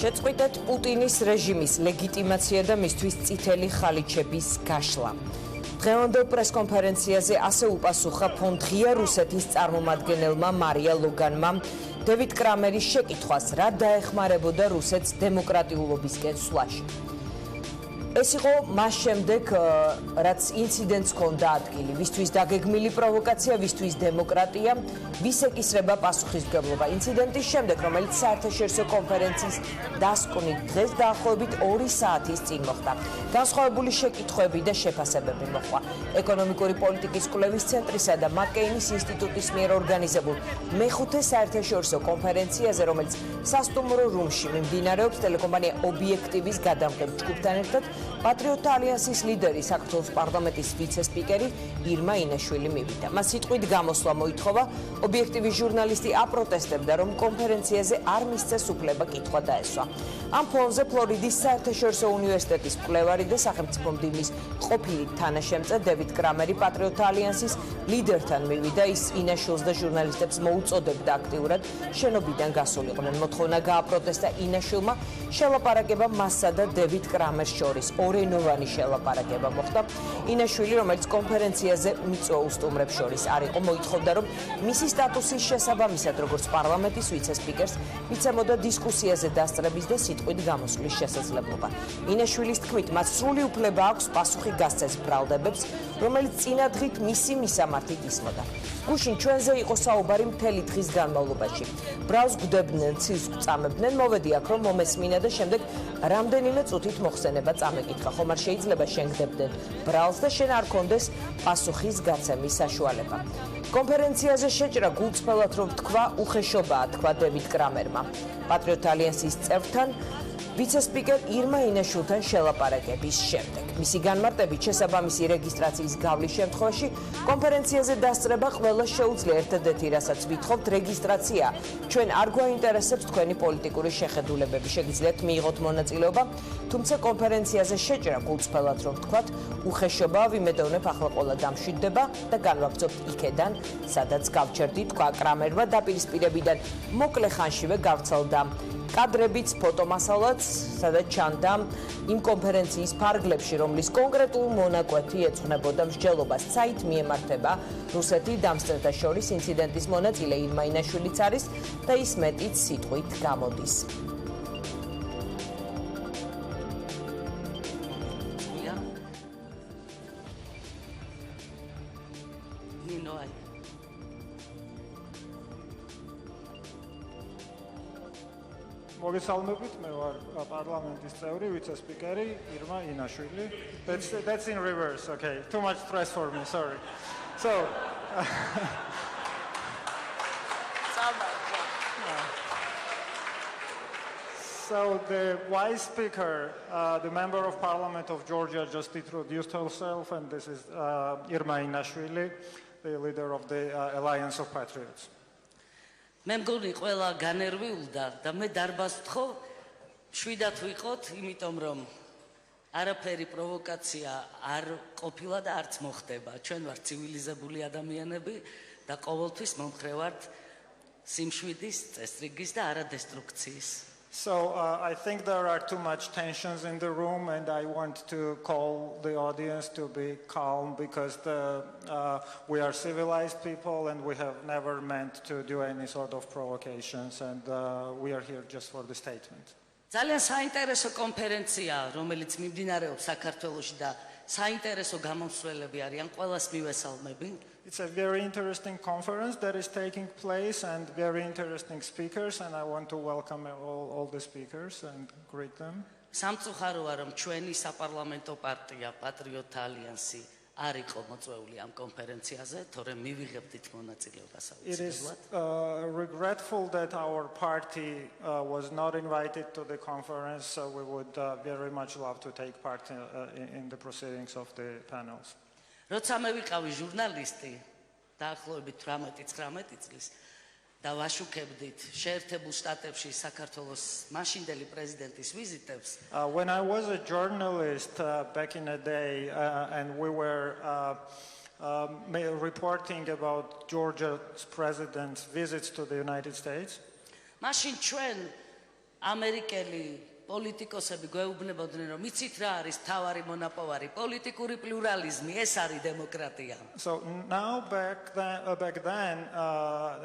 შეწყვიტეთ პუტინის რეჟიმის ლეგიტიმაცია და მისთვის წითელი ხალიჩების გაშლა. დღევანდელ პრესკონფერენციაზე ასე უპასუხა ფონდღია რუსეთის წარმომადგენელმა მარია ლოგანმა დევიდ კრამერის შეკითხვას, რა დაეხმარებოდა რუსეთს დემოკრატიულობისკენ სვლაში. ეს იყო მას შემდეგ, რაც ინციდენტს ჰქონდა ადგილი, ვისთვის დაგეგმილი პროვოკაცია, ვისთვის დემოკრატია, ვის ეკისრება პასუხისმგებლობა. ინციდენტის შემდეგ, რომელიც საერთაშორისო კონფერენციის დასკვნით დღეს დაახლოებით 2 საათის წინ მოხდა. განსხვავებული შეკითხვები და შეფასებები მოხდა. ეკონომიკური პოლიტიკის კვლევის ცენტრისა და მაკეინის ინსტიტუტის მიერ ორგანიზებულ მეხუთე საერთაშორისო კონფერენციაზე, რომელიც სასტუმრო რუმში მიმდინარეობს, ტელეკომპანია ობიექტივის გადამღებ ჯგუფთან ერთად პატრიოტთა ალიანსის ლიდერი, საქართველოს პარლამენტის ვიცე-სპიკერი ირმა ინაშვილი მივიდა. მას სიტყვით გამოსვლა მოითხოვა, ობიექტივის ჟურნალისტი აპროტესტებდა, რომ კონფერენციაზე არ მისცეს უფლება კითხვა დაესვა. ამ ფონზე ფლორიდის საერთაშორისო უნივერსიტეტის მკვლევარი და სახელმწიფო მდივნის ყოფილი თანაშემწე დევიდ კრამერი პატრიოტთა ალიანსის ლიდერთან მივიდა. ის ინაშვილს და ჟურნალისტებს მოუწოდებდა აქტიურად შენობიდან გასულიყვნენ. მოთხოვნა გააპროტესტა ინაშვილმა, შელაპარაკება მასსა და დევიდ კრამერს შორის. ორენოვანი შელაპარაკება მოხდა. ინაშვილი, რომელიც კონფერენციაზე მიწვეულ სტუმრებს შორის არ იყო, მოითხოვდა, რომ მისი სტატუსის შესაბამისად, როგორც პარლამენტის ვიცე-სპიკერს, მიცემოდა დისკუსიაზე დასწრების და სიტყვით გამოსვლის შესაძლებლობა. ინაშვილის თქმით, მას სრული უფლება აქვს პასუხი გასცეს ბრალდებებს, რომელიც წინადღით მისი მისამართით ისმოდა. გუშინ ჩვენზე იყო საუბარი მთელი დღის განმავლობაში. ბრალს გვდებდნენ, ცილს გვწამებდნენ, მოვედი აქ, რომ მომესმინა და შემდეგ რამდენიმე წუთით მოხსენება წამეკითხა. ხომ არ შეიძლება შენ გდებდნენ ბრალს და შენ არ კონდეს პასუხის გაცემის საშუალება. კონფერენციაზე შეჭრა გულწრფელად რომ თქვა უხეშობაა, თქვა დევიდ კრამერმა. პატრიოტთა ალიანსის წევრთან ვიცე-სპიკერ ირმა ინაშვილთან შელაპარაკების შემდეგ. მისი განმარტებით შესაბამისი რეგისტრაციის გავლის შემთხვევაში კონფერენციაზე დასწრება ყველა შეუძლია. ერთადერთი, რასაც ვითხოვთ, რეგისტრაცია. ჩვენ არ გვაინტერესებს თქვენი პოლიტიკური შეხედულებები. შეგიძლიათ მიიღოთ მონაწილეობა, თუმცა კონფერენციაზე შეჭრა გულწრფელად რომ თქვათ, უხეშობაა, ვიმედოვნებ ახლა ყველა დამშვიდდება და განვაგრძობთ იქედან, სადაც გავჩერდით, თქვა კრამერმა დაპირისპირებიდან მოკლე ხანშივე გავრცელდა კადრებიც, ფოტომასალაც, სადაც ჩანდა იმ კონფერენციის ფარგლებში, რომლის კონკრეტულ მონაკვეთი ეძღვნებოდა მსჯელობას. საით მიემართება რუსეთი დამსწრეთა შორის ინციდენტის მონაწილე ირმა ინაშვილიც არის და ის მეტიც სიტყვით გამოდის. მოგესალმებით, მე ვარ პარლამენტის წევრი, ვიცე-სპიკერი ირმა ინაშვილი. That's in reverse, okay. Too much stress for me, sorry. So the vice speaker, the member of parliament of Georgia just introduced herself, and this is Irma Inashvili, the leader of the Alliance of Patriots. მე მგონი ყველა განერვიულდა და მე დარბაზ ვთხოვ შვიდად ვიყოთ, იმიტომ რომ არაფერი პროვოკაცია არ ყოფილა და არც მოხდება. ჩვენ ვართ ცივილიზებული ადამიანები და ყოველთვის მომხრე ვართ სიმშვიდის, წესრიგის და არადესტრუქციის. So I think there are too much tensions in the room, and I want to call the audience to be calm because we are civilized people and we have never meant to do any sort of provocations, and we are here just for the statement. ძალიან საინტერესო კონფერენციაა, რომელიც მიმდინარეობს საქართველოში და საინტერესო გამოსვლები არიან, ყველას მივესალმები. It's a very interesting conference that is taking place and very interesting speakers, and I want to welcome all the speakers and greet them. სამწუხაროა, რომ ჩვენი საპარლამენტო პარტია პატრიოტთა ალიანსი არ იყო მოწვეული ამ კონფერენციაზე, თორემ მივიღებდით მონაწილეობას It is აუცილებლად. regretful that our party was not invited to the conference, so we would very much love to take part in the proceedings of the panels. როცა მე ვიყავი ჟურნალისტი, დაახლოებით 18-19 წლის და ვაშუქებდით შეერთებულ შტატებში საქართველოს მაშინდელი პრეზიდენტის ვიზიტებს. When I was a journalist back in the day and we were reporting about Georgia's president's visits to the United States, მაშინ ჩვენ ამერიკელი პოლიტიკოსები გვეუბნებოდნენ, რომ იცით რა არის თავარი მონაპოვარი, პოლიტიკური პლურალიზმი, ეს არის დემოკრატია. So now back then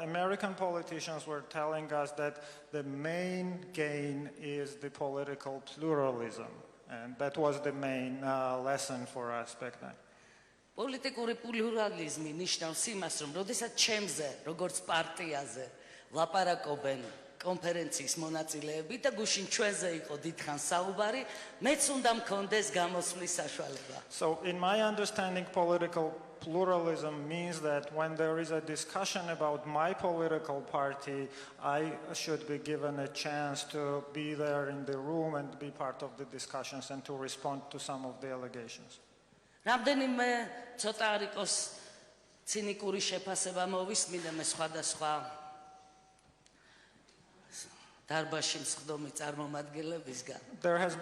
American politicians were telling us that the main gain is the political pluralism, and that was the main lesson for us back then. პოლიტიკური პლურალიზმი ნიშნავს იმას, რომ როდესაც ჩემზე, როგორც პარტიაზე, ლაპარაკობენ კონფერენციის მონაწილეები და გუშინ ჩვენზე იყო დიდხანს საუბარი, მეც უნდა მქონდეს გამოსვლის საშუალება. So in my understanding, political pluralism means that when there is a discussion about my political party, I should be given a chance to be there in the room and be part of the discussions and to respond to some of the allegations. რამდენიმე ცოტა არ იყოს ცინიკური შეფასება მოვისმინე მე სხვადასხვა დარბაზში მსხდომი წარმომადგენლებისგან.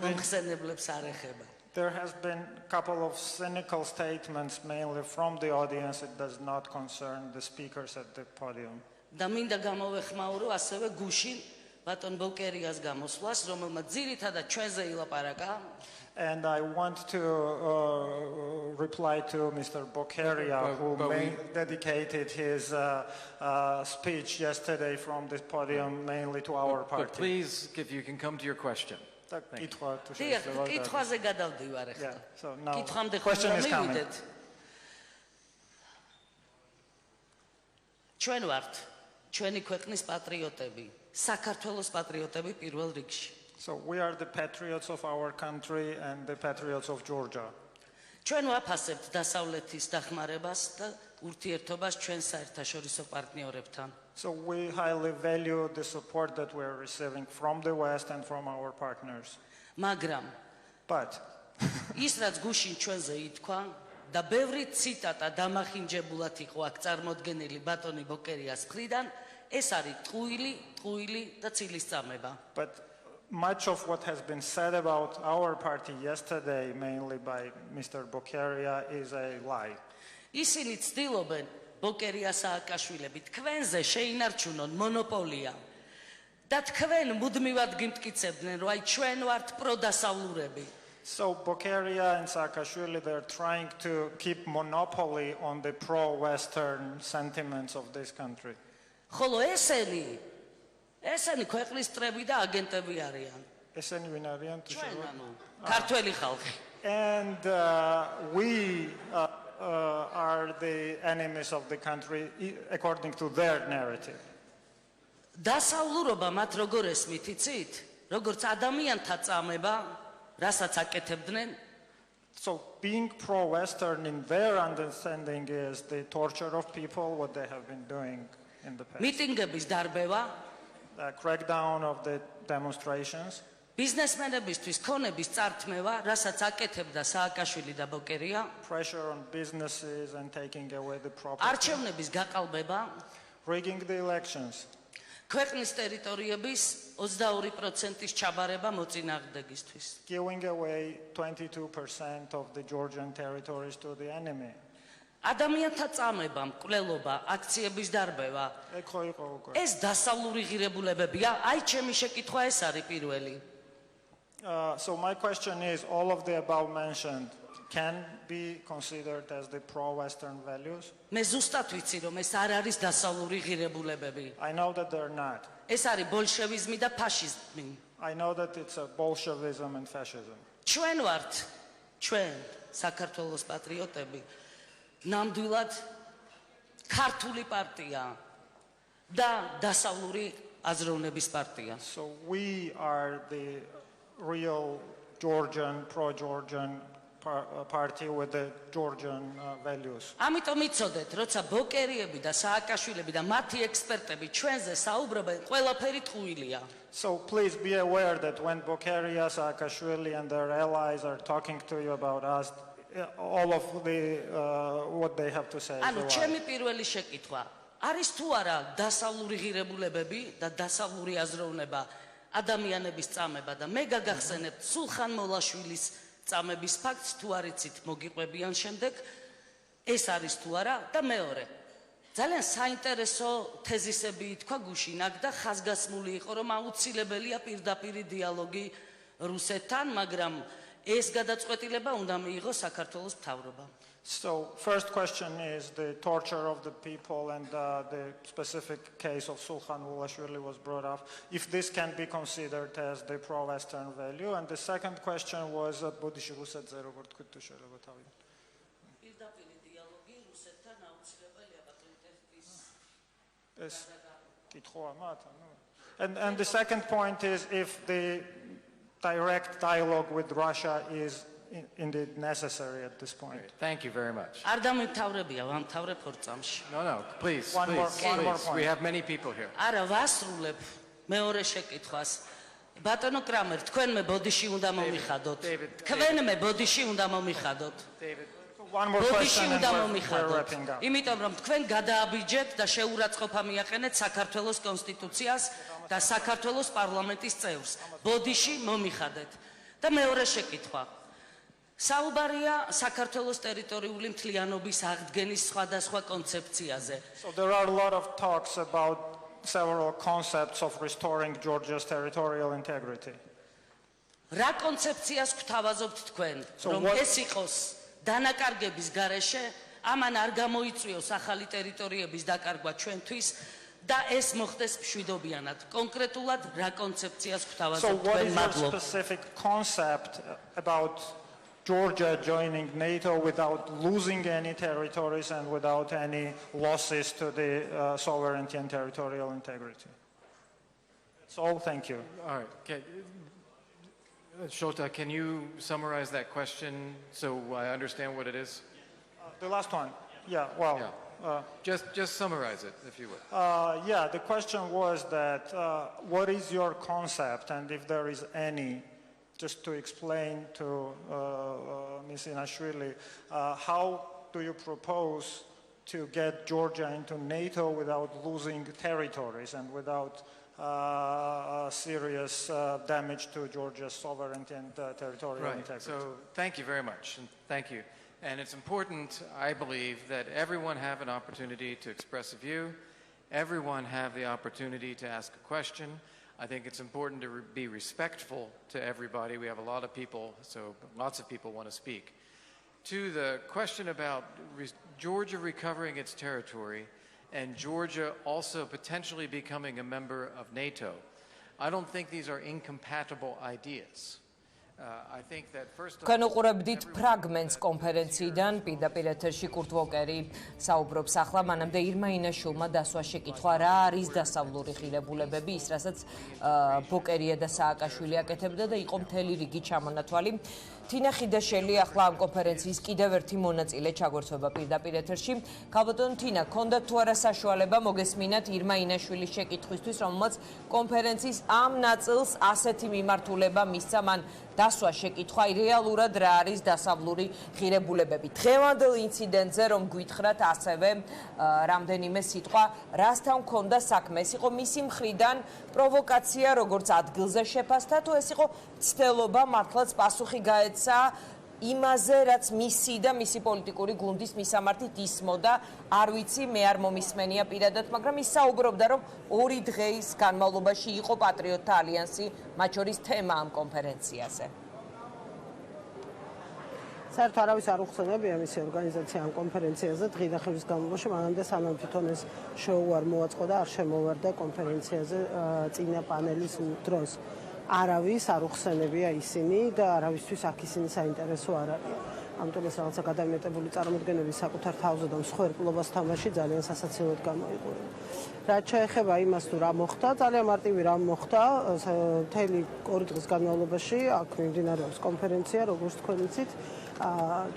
მომხსენებლებს არ ეხება. There has been a couple of cynical statements, mainly from the audience. It does not concern the speakers at the podium. და მინდა გამოვეხმაურო ასევე გუშინ ბატონ ბოკერიას გამოსვლას, რომელმაც ძირითადად ჩვენზე ილაპარაკა. And I want to reply to Mr. Bokeria, who dedicated his speech yesterday from this podium mainly to our party. But please, if you can come to your question. კითხვაზე გადავდივარ ახლა. So now კითხვამდე question is coming. მივიდეთ. ჩვენ ვართ ჩვენი ქვეყნის პატრიოტები, საქართველოს პატრიოტები პირველ რიგში. So we are the patriots of our country and the patriots of Georgia. ჩვენ ვაფასებთ დასავლეთის დახმარებას და ურთიერთობას ჩვენ საერთაშორისო პარტნიორებთან. So we highly value the support that we are receiving from the West and from our partners. მაგრამ But ის რაც გუშინ ჩვენზე ითქვა და ბევრი ციტატა დამახინჯებულად იყო აქ წარმოდგენილი ბატონი ბოკერიას მხრიდან, ეს არის ტყუილი და ცილისწამება. But much of what has been said about our party yesterday, mainly by Mr. Bokeria, is a lie. ისინი ცდილობენ ბოკერიას სააკაშვილები თქვენზე შეინარჩუნონ მონოპოლია და თქვენ მუდმივად გიმტკიცებდნენ, რომ აი ჩვენ ვართ პროდასავლურები. So Bokeria and Saakashvili, they're trying to keep monopoly on the pro-Western sentiments of this country. ხოლო ესენი ქვეყნის წრები და აგენტები არიან. ესენი ვინ არიან? ჩვენ ანუ ქართველი ხალხი. And we are the enemies of the country according to their narrative. დასავლურობა მათ როგორ ესმით იცით? როგორც ადამიანთა წამება, რასაც აკეთებდნენ. So being pro-Western in their understanding is the torture of people, what they have been doing in the past. მიტინგების დარბევა, The crackdown of the demonstrations. ბიზნესმენებისთვის ქონების წართმევა, რასაც აკეთებდა სააკაშვილი და ბოკერია. Pressure on businesses and taking away the property. არჩევნების გაყალბება, Rigging the elections. ქვეყნის ტერიტორიების 22%-ის ჩაბარება მოწინააღმდეგისთვის. Giving away 22% of the Georgian territories to the enemy. ადამიანთა წამება, მკვლელობა, აქციების დარბევა. ეს დასავლური ღირებულებებია? აი ჩემი შეკითხვა ეს არის პირველი. So my question is, all of the above mentioned can be considered as the pro-Western values? მე ზუსტად ვიცი, რომ ეს არ არის დასავლური ღირებულებები. I know that they're not. ეს არის ბოლშევიზმი და ფაშიზმი. I know that it's a Bolshevism and fascism. ჩვენ ვართ, ჩვენ საქართველოს პატრიოტები, ნამდვილად ქართული პარტია და დასავლური აზროვნების პარტია. So we are the real Georgian, pro-Georgian party with the Georgian values. ამიტომ იცოდეთ, როცა ბოკერიები და სააკაშვილები და მათი ექსპერტები ჩვენზე საუბრობენ, ყველაფერი ტყუილია. So please be aware that when Bokeria, Saakashvili and their allies are talking to you about us, all of the what they have to say. ანუ ჩემი პირველი შეკითხვა არის თუ არა დასავლური ღირებულებები და დასავლური აზროვნება ადამიანების წამება და მე გაგახსენებთ სულხან მოლაშვილის წამების ფაქტს თუ არ იცით მოგიყვებიან შემდეგ ეს არის თუ არა და მეორე ძალიან საინტერესო თეზისები ითქვა გუშინ აქ და ხაზგასმული იყო რომ აუცილებელია პირდაპირი დიალოგი რუსეთთან, მაგრამ ეს გადაწყვეტილება უნდა მიიღოს საქართველოს მთავრობამ. So, first question is the torture of the people and the specific case of Khuxaშვილი was brought up, if this can be considered as the pro-Western value. And the second question was ბოდიში რუსეთზე როგორ თქვით თუ შეიძლება თავი. პირდაპირი დიალოგი რუსეთთან აუცილებელია ბატონიტების. ეს კითხვაა მათ, ანუ. And the second point is if the direct dialogue with Russia is indeed necessary at this point. Thank you very much. არ დამთავრებია ვამთავრებ ორ წამში. No, please, One more please. point. We have many people here. არა ვასრულებ მეორე შეკითხვას. ბატონო კრამერ, თქვენმე ბოდიში უნდა მომიხადოთ. თქვენმე ბოდიში უნდა მომიხადოთ. One more ბოდიში question and უნდა we're მომიხადოთ. wrapping up. იმიტომ რომ თქვენ გადააბიჯეთ და შეურაცხყოფა მიაყენეთ საქართველოს კონსტიტუციას და საქართველოს პარლამენტის წევრს. ბოდიში მომიხადეთ. და მეორე შეკითხვა. საუბარია საქართველოს ტერიტორიული მთლიანობის აღდგენის სხვადასხვა კონცეფციაზე. So there are a lot of talks about several concepts of restoring Georgia's territorial integrity. რა კონცეფციას გვთავაზობთ თქვენ, რომ ეს იყოს დანაკარგების გარეშე, ამან არ გამოიწვიოს ახალი ტერიტორიების დაკარგვა ჩვენთვის და ეს მოხდეს მშვიდობიანად. კონკრეტულად რა კონცეფციას So გვთავაზობთ what თქვენ is your მადლობთ. specific concept about Georgia joining NATO without losing any territories and without any losses to the sovereignty and territorial integrity? So, thank you. All right. Okay. Shota, can you summarize that question so I understand what it is? The last one. Yeah, well. Yeah. Just summarize it, if you would. Yeah, the question was that what is your concept, and if there is any, just to explain to Ms. Inashvili, how do you propose to get Georgia into NATO without losing territories and without serious damage to Georgia's sovereignty and territorial integrity? So thank you very much, and thank you. And it's important, I believe, that everyone have an opportunity to express a view, everyone have the opportunity to ask a question. I think it's important to be respectful to everybody. We have a lot of people, so lots of people want to speak. To the question about Georgia recovering its territory and Georgia also potentially becoming a member of NATO, I don't think these are incompatible ideas. I think that first of all, განუყურებდით ფრაგმენტს კონფერენციიდან პირდაპირ ეთერში კურტ ვოკერი საუბრობს ახლა მანამდე ირმა ინაშვილმა დასვა შეკითხვა რა არის დასავლური ღირებულებები ის რასაც ბოკერია და სააკაშვილი აკეთებდა და იყო მთელი რიგი ჩამონათვალი თინა ხიდაშელი ახლა ამ კონფერენციის კიდევ ერთი მონაწილე ჩაგვერთვება პირდაპირ ეთერში ქალბატონო თინა გქონდათ თუ არა საშუალება მოგესმინათ ირმა ინაშვილის შეკითხვისთვის რომელმაც კონფერენციის ამ ნაწილს ასეთი მიმართულება მისცა მან დასვა შეკითხვა რეალურად რა არის დასავლური ღირებულებები. დღევანდელ ინციდენტზე რომ გვითხრათ ასევე რამდენიმე სიტყვა, რასთან მქონდა საქმე? ეს იყო მისი მხრიდან პროვოკაცია, როგორც ადგილზე შეფასდა, თუ ეს იყო ცდელობა მართლაც პასუხი გაეცა იმაზე, რაც მისი და მისი პოლიტიკური გუნდის მისამართით ისმოდა, არ ვიცი, მე არ მომისმენია პირადად, მაგრამ ის საუბრობდა, რომ 2 დღის განმავლობაში იყო პატრიოტთა ალიანსი, მათ შორის თემა ამ კონფერენციაზე. საერთოდ არავის არ უხსენებია მისი ორგანიზაცია ამ კონფერენციაზე დღის ახევის განმავლობაში, მანამდე სანამ თვითონ ეს შოუ არ მოაწყო და არ შემოვარდა კონფერენციაზე წინა პანელის დროს. არავის არ უხსენებია ისინი და არავისთვის აქ ისინი საინტერესო არ არიან. ამიტომ ეს რაღაცა გადამეტებული წარმოდგენები საკუთარ თავზე და მსხვერპლობას თამაში ძალიან სასაცილოდ გამოიყურება. რაც შეეხება იმას თუ რა მოხდა, ძალიან მარტივი რამ მოხდა, მთელი 2 დღის განმავლობაში აქ მიმდინარეობს კონფერენცია, როგორც თქვენ იცით,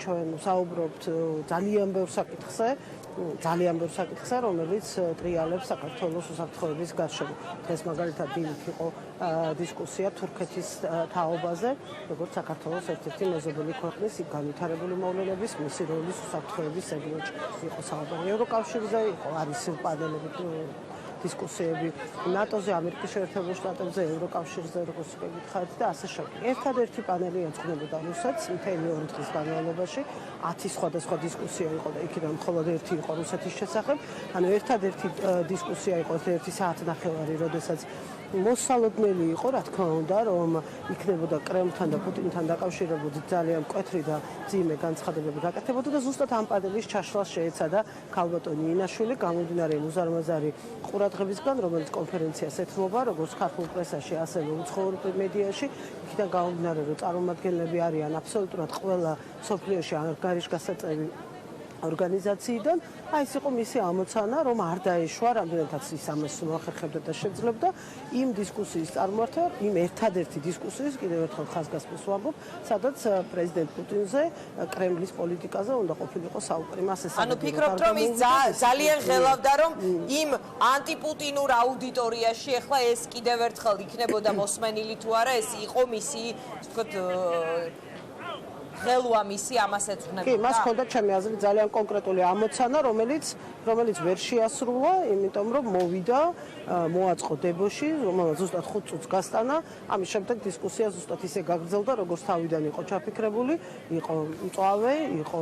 ჩვენ საუბრობთ ძალიან ბევრ საკითხზე, რომელიც ტრიალებს საქართველოს უსაფრთხოების გარშემო. დღეს მაგალითად დილით იყო დისკუსია თურქეთის თაობაზე, როგორც საქართველოს ერთ-ერთი მეზობელი ქვეყნის განვითარებული მოვლენების მისი როლის უსაფრთხოების სეგმენტში. იყო საუბარი ევროკავშირზე, არის პანელები დისკუსიები ნატოზე, ამერიკის შეერთებულ შტატებზე, ევროკავშირზე, როგორც გითხარით და ასე შემდეგ. ერთადერთი პანელი ეძღვნებოდა რუსეთს მთელი 2 დღის განმავლობაში, 10 სხვადასხვა დისკუსია იყო და იქიდან მხოლოდ ერთი იყო რუსეთის შესახებ. ანუ ერთადერთი დისკუსია იყო 1 საათნახევარი, როდესაც მოსალოდნელი იყო, რა თქმა უნდა, რომ იქნებოდა კრემლთან და პუტინთან დაკავშირებული ძალიან მკვეთრი და ძიმე განცხადებები გაკეთებოდა და ზუსტად ამ პანელის ჩაშლას შეეცადა ქალბატონი ინაშვილი, გამომდინარე უზარმაზარი ყურადღებისგან, რომელიც კონფერენციას ეთმობა, როგორც ქართულ პრესაში, ასევე უცხოურ მედიაში. იქიდან გამომდინარე, რომ წარმომადგენლები არიან აბსოლუტურად ყველა მსოფლიოში გარიშგასაწევი ორგანიზაციიდან, ეს იყო მისი ამოცანა, რომ არ დაეშვა, რამდენადაც ის ამას მოახერხებდა და შეძლებდა იმ დისკუსიის წარმართვა, იმ ერთადერთი დისკუსიის, კიდევ ერთხელ ხაზგასმის ვამბობ, სადაც პრეზიდენტ პუტინზე, კრემლის პოლიტიკაზე უნდა ყოფილიყო საუბარი. ანუ ფიქრობთ, რომ ის ძალიან ღელავდა, რომ იმ ანტიპუტინურ აუდიტორიაში ახლა ეს კიდევ ერთხელ იქნებოდა მოსმენილი თუ არა, ეს იყო მისი, ვთქვათ, ღელვა მისი ამას ეძღვნებოდა. კი, მას ჰქონდა ჩემი აზრით ძალიან კონკრეტული ამოცანა, რომელიც ვერ შეასრულა, იმიტომ რომ მოვიდა, მოაწყო დებოში, რომელსაც ზუსტად 5 წუთს გასტანა. ამის შემდეგ დისკუსია ზუსტად ისე გაგრძელდა, როგორც თავიდან იყო ჩაფიქრებული, იყო მწვავე, იყო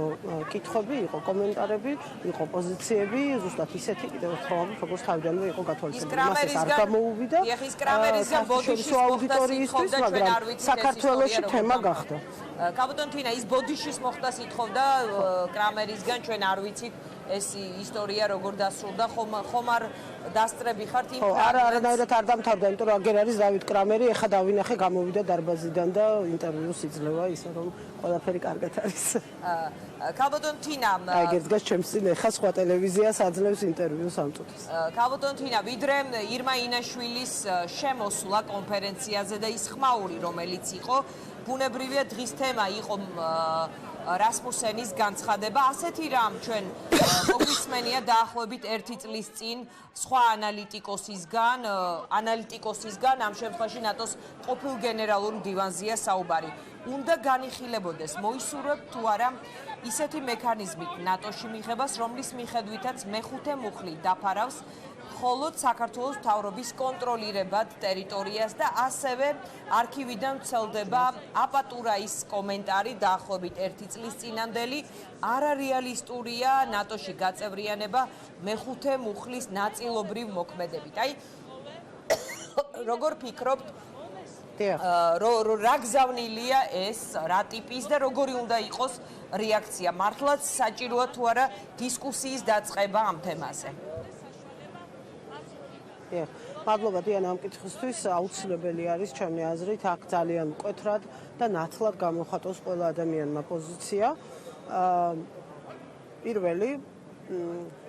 კითხვები, იყო კომენტარები, იყო პოზიციები, ზუსტად ისეთი კიდევ ერთხელ ვამბობ, როგორც თავიდანვე იყო გათვალისწინებული. მას არ გამოუვიდა. ეხის კრამერისგან ბოდიშის აუდიტორიისთვის, მაგრამ საქართველოში თემა გახდა. კაბოტონ თინა, ის ბოდიშის მოხდას ითხოვდა კრამერისგან, ჩვენ არ ვიცით ეს ისტორია როგორ დასრულდა, ხომ არ დასწრები ხართ იმ არანაირად არ დამთავრდა, იმიტომ რომ აგერ არის დავით კრამერი, ეხა დავინახე, გამოვიდა დარბაზიდან და ინტერვიუს იძლევა, ისე რომ ყველაფერი კარგად არის. კაბოტონ თინა, აგერ დგას ჩემს წინ, ეხა სხვა ტელევიზიას აძლევს ინტერვიუს ამ წუთის. კაბოტონ თინა, ვიდრე ირმა ინაშვილის შემოსვლა კონფერენციაზე და ის ხმაური, რომელიც იყო, ბუნებრივია დღის თემა იყო რასმუსენის განცხადება. ასეთი რამ ჩვენ მოგვისმენია დაახლოებით 1 წლის წინ სხვა ანალიტიკოსისგან, ამ შემთხვევაში ნატოს ყოფილ გენერალურ მდივანზეა საუბარი. უნდა განიხილებოდეს, მოისურვებთ თუ არა ისეთი მექანიზმით ნატოში მიღებას, რომლის მიხედვითაც მეხუთე მუხლი დაფარავს მხოლოდ საქართველოს მთავრობის კონტროლირებად ტერიტორიას და ასევე არქივიდან ვრცელდება აპატურაის კომენტარი დაახლოებით 1 წლის წინანდელი, არარეალისტურია ნატოში გაწევრიანება მეხუთე მუხლის ნაწილობრივ მოქმედებით. აი როგორ ფიქრობთ, რა გზავნილია ეს, რა ტიპის და როგორი უნდა იყოს რეაქცია? მართლაც საჭიროა თუ არა დისკუსიის დაწყება ამ თემაზე? მადლობა დიანა ამ კითხვისთვის, აუცილებელი არის ჩემი აზრით აქ ძალიან მკვეთრად და ნათლად გამოხატოს ყველა ადამიანმა პოზიცია. პირველი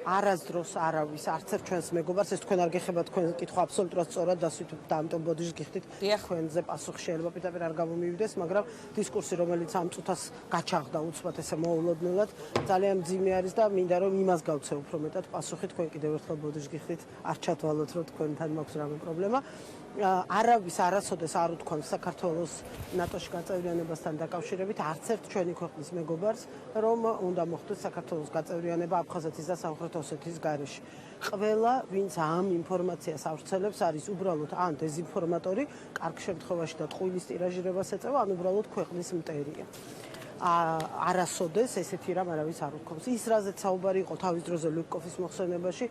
არასდროს არავის არც ერთ ჩვენს მეგობარს, ეს თქვენ არ გეხებათ, თქვენ კითხვა აბსოლუტურად სწორად დასვით დამტო ბოდიშს გიხდით, თქვენზე პასუხი შეიძლება პირდაპირ არ გამომივიდეს, მაგრამ დისკურსი, რომელიც ამ წუთას გაჩაღდა უცბად ესე მოულოდნელად, ძალიან მძიმე არის და მინდა რომ იმას გავცე უფრო მეტად პასუხი, თქვენ კიდევ ერთხელ ბოდიშს გიხდით, არ ჩათვალოთ, რომ თქვენთან მაქვს რამე პრობლემა. არავის არასოდეს არ უთქვამს საქართველოს ნატოში გაწევრიანებასთან დაკავშირებით არც ერთ ჩვენი ქვეყნის მეგობარს, რომ უნდა მოხდეს საქართველოს გაწევრიანება აფხაზეთის და სამხრეთ ოსეთის გარეშე. ყველა, ვინც ამ ინფორმაციას ავრცელებს, არის უბრალოდ ან დეზინფორმატორი, კარგ შემთხვევაში და ტყუილის ტირაჟირებას ეწევა, ან უბრალოდ ქვეყნის მტერია. არასოდეს ესეთი რამ არავის არ უთქვამს. ის რაზეც საუბარი იყო თავის დროზე ლუკკოფის მოხსენებაში,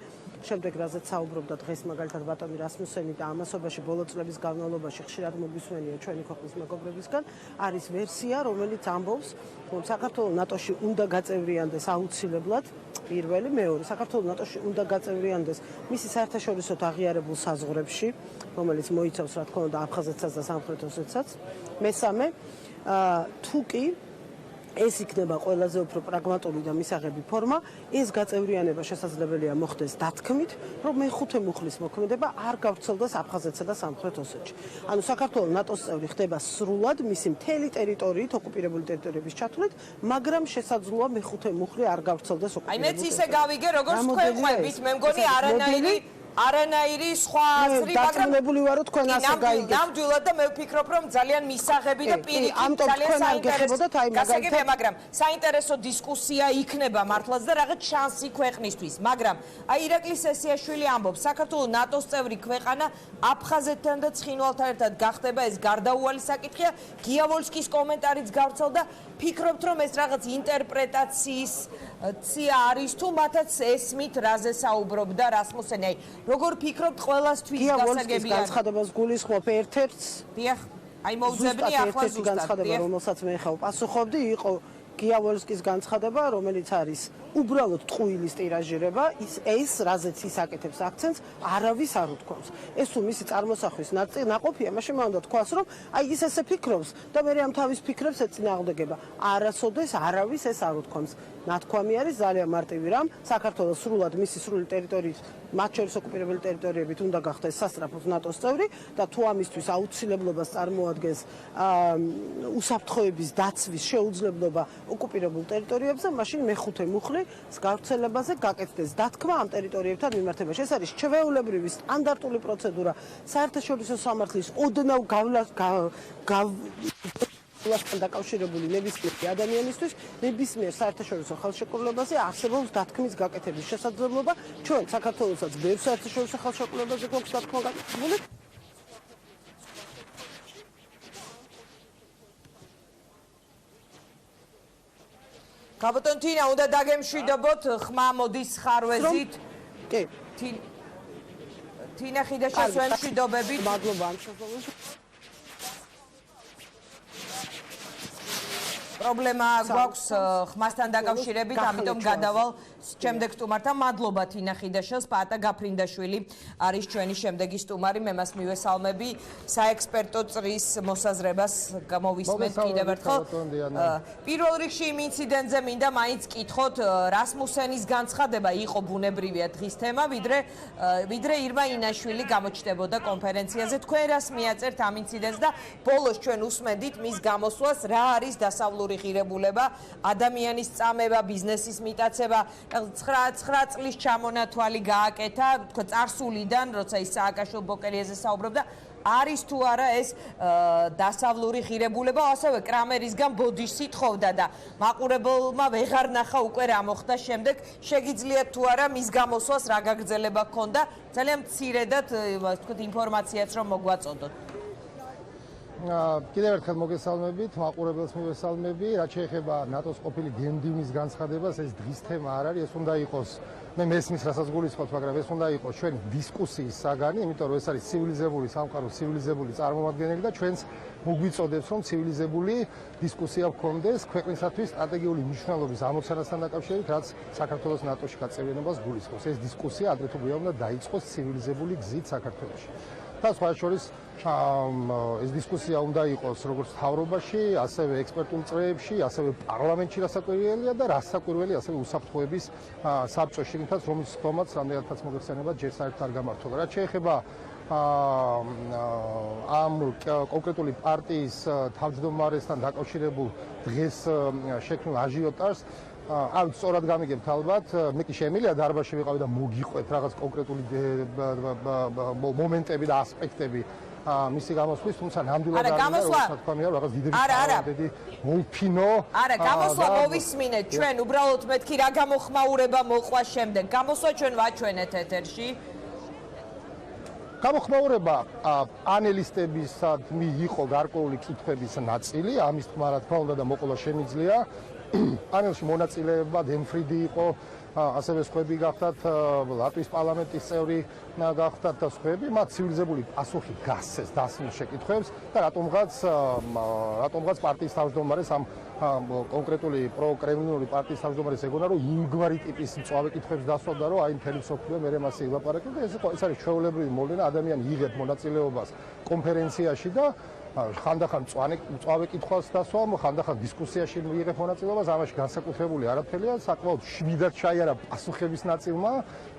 შემდეგ რაზეც საუბრობდა დღეს მაგალითად ბატონი რასმუსენი და ამასობაში ბოლო წლების განმავლობაში ხშირად მოგვისმენია ჩვენი ქვეყნის მეგობრებისგან, არის ვერსია, რომელიც ამბობს, რომ საქართველოს ნატოში უნდა გაწევრიანდეს აუცილებლად, პირველი, მეორე, საქართველოს ნატოში უნდა გაწევრიანდეს მისი საერთაშორისო აღიარებულ საზღვრებში, რომელიც მოიცავს რა თქმა უნდა აფხაზეთსაც და სამხრეთ ოსეთსაც. მესამე, თუ კი ეს იქნება ყველაზე უფრო პრაგმატული და მისაღები ფორმა, ეს გაწევრიანება შესაძლებელია მოხდეს დათქმით, რომ მეხუთე მუხლის მოქმედება არ გავრცელდეს აფხაზეთსა და სამხრეთ ოსეთში. ანუ საქართველოს ნატოს წევრი ხდება სრულად მისი მთელი ტერიტორიით, ოკუპირებული ტერიტორიების ჩათვლით, მაგრამ შესაძლოა მეხუთე მუხლი არ გავრცელდეს ოკუპირებულ ტერიტორიებში. აი მეც ისე გავიგე, როგორც თქვენ ხვდებით, მე მგონი არანაირი არანაირი სხვა აზრი, მაგრამ დაწუნებული ვარო თქვენ ასე გაიგეთ. ნამდვილად და მე ვფიქრობ, რომ ძალიან მისაღები და პირიქით ძალიან საინტერესო, მაგრამ საინტერესო დისკუსია იქნება მართლაც და რაღაც შანსი ქვეყნისთვის. მაგრამ აი ირაკლი სესიაშვილი ამბობს, საქართველოს ნატოს წევრი ქვეყანა აფხაზეთთან და ცხინვალთან ერთად გახდება, ეს გარდაუვალი საკითხია. გიავოლსკის კომენტარიც გავრცელდა. ფიქრობთ, რომ ეს რაღაც ინტერპრეტაციის ცია არის თუ მათაც ესმით რაზე საუბრობდა რასმუსენი. აი როგორ ფიქრობთ ყველასთვის გიავოლსკის განცხადებას გულისხმობ ერთ-ერთს? დიახ, აი მოუძებნი ახლა ზუსტად. განცხადება, რომელსაც მე ხავ პასუხობდი, იყო გიავოლსკის განცხადება, რომელიც არის უბრალოდ ტყუილის ტირაჟირება, ეს რაზეც ის აკეთებს აქცენტს, არავის არ უთქვამს. ეს თუ მისი წარმოსახვის ნაყოფია, მაშინ მან უნდა თქვას, რომ აი ის ესე ფიქრობს და მე ამ თავის ფიქრებს ეწინააღმდეგება. არასოდეს არავის ეს არ უთქვამს. ნათქვამი არის ძალიან მარტივი რამ, საქართველოს სრულად მისი სრული ტერიტორიით, მათ შორის ოკუპირებული ტერიტორიებით უნდა გახდეს სასწრაფოს ნატოს წევრი და თუ ამისთვის აუცილებლობას წარმოადგენს უსაფრთხოების დაცვის შეუძლებლობა ოკუპირებულ ტერიტორიებზე, მაშინ მეხუთე მუხლი გავრცელებაზე გაკეთდეს დათქმა ამ ტერიტორიებთან მიმართებაში. ეს არის ჩვეულებრივი სტანდარტული პროცედურა საერთაშორისო სამართლის ოდნავ ლასთან დაკავშირებული ნებისმიერი ადამიანისთვის ნებისმიერ საერთაშორისო ხელშეკრულებაზე არსებობს დათქმის გაკეთების შესაძლებლობა. ჩვენ საქართველოსაც ბევრ საერთაშორისო ხელშეკრულებაზე გვაქვს დათქმა გაკეთებული. გაბატონ თინა, უნდა დაგემშვიდობოთ, ხმა მოდის ხარვეზით. კი. თინა ხიდაშელს ვემშვიდობებით. მადლობა ამ შესაძლებლობაში. პრობლემა გვაქვს ხმასთან დაკავშირებით, ამიტომ გადავალ შემდეგ სტუმართან. მადლობა თინა ხიდაშელს, პაატა გაფრინდაშვილი არის ჩვენი შემდეგი სტუმარი. მე მას მივესალმები. საექსპერტო წრის მოსაზრებას გამოვისმენთ კიდევ ერთხელ. პირველ რიგში იმ ინციდენტზე მინდა მაინც კითხოთ, რასმუსენის განცხადება იყო ბუნებრივია დღის თემა, ვიდრე ირმა ინაშვილი გამოჩნდებოდა კონფერენციაზე. თქვენ რას მიაწერთ ამ ინციდენტს და ბოლოს ჩვენ უსმენდით მის გამოსვლას, რა არის დასავლური ღირებულება, ადამიანის წამება, ბიზნესის მიტაცება, 9 წლის ჩამონათვალი გააკეთა, თქო წარსულიდან, როცა ის სააკაშვილო ბოკერიაზე საუბრობდა, არის თუ არა ეს დასავლური ღირებულება, ასევე კრამერისგან ბოდიში თხოვდა და მაყურებელმა ვეღარ ნახა უკვე რა მოხდა შემდეგ, შეგიძლიათ თუ არა მის გამოსვლას რა გაგრძელება ჰქონდა, ძალიან მცირედად ვთქვით ინფორმაციაც რომ მოგვაწოდოთ. კიდევ ერთხელ მოგესალმებით, მაყურებელს მივესალმები, რაც შეეხება ნატოს ყოფილი გენდივნის განცხადებას, ეს დღის თემა არ არის, ეს უნდა იყოს, მე მესმის რასაც გულისხმობთ, მაგრამ ეს უნდა იყოს ჩვენი დისკუსიის საგანი, იმიტომ რომ ეს არის ცივილიზებული სამყარო, ცივილიზებული წარმომადგენელი და ჩვენს მოგვიწოდებს, რომ ცივილიზებული დისკუსია გქონდეს ქვეყნისათვის სტრატეგიული მნიშვნელობის ამოცანასთან დაკავშირებით, რაც საქართველოს ნატოში გაწევრიანებას გულისხმობს. ეს დისკუსია ადრე თუ გვიან უნდა დაიწყოს ცივილიზებული გზით საქართველოში. და სხვა შორის ეს დისკუსია უნდა იყოს როგორც მთავრობაში, ასევე ექსპერტულ წრეებში, ასევე პარლამენტში რასაკვირველია და რასაკვირველი ასევე უსაფრთხოების საბჭოში, რომლის ხდომაც რამდენადაც მოგეხსენება ჯერ საერთოდ არ გამართულა. რაც შეეხება ამ კონკრეტული პარტიის თავმჯდომარესთან დაკავშირებულ დღეს შექმნილ აჟიოტაჟს, სწორად გამიგებთ ალბათ, მე კი შემიძლია დარბაზში ვიყავი და მოგიყვეთ რაღაც კონკრეტული მომენტები და ასპექტები მისი გამოსვლის, თუმცა ნამდვილად არ თქვამია რაღაც დიდი მოლფინო. არა, გამოსვლა მოვისმინეთ ჩვენ, უბრალოდ მეთქი რა გამოხმაურება მოყვა შემდეგ. გამოსვლა ჩვენ ვაჩვენეთ ეთერში. გამოხმაურება პანელისტებისადმი იყო გარკვეული კითხვების ნაწილი, ამის თქმა რა თქმა უნდა და მოყოლა შემიძლია. პანელში მონაწილეება დემფრიდი იყო, ასევე სხვები გახდათ, ლატვიის პარლამენტის წევრი გახდათ და სხვები, მათ ცივილიზებული პასუხი გასცეს დასმულ შეკითხვებს და რატომღაც პარტიის თავმჯდომარეს ამ კონკრეტული პროკრემლინური პარტიის თავმჯდომარეს ეგონა, რომ იმგვარი ტიპის მწვავე კითხვებს დასვავდა, რომ აი მთელი მსოფლიო მერე მასე ილაპარაკებდა. ეს არის ჩვეულებრივი მოვლენა, ადამიანი იღებს მონაწილეობას კონფერენციაში და ხანდახან მწვავე კითხვას დასვამ, ხანდახან დისკუსიაში მიიღებ მონაწილეობას, ამაში განსაკუთრებული არაფერია, საკმაოდ შვიდად ჩაიარა პასუხების ნაწილმა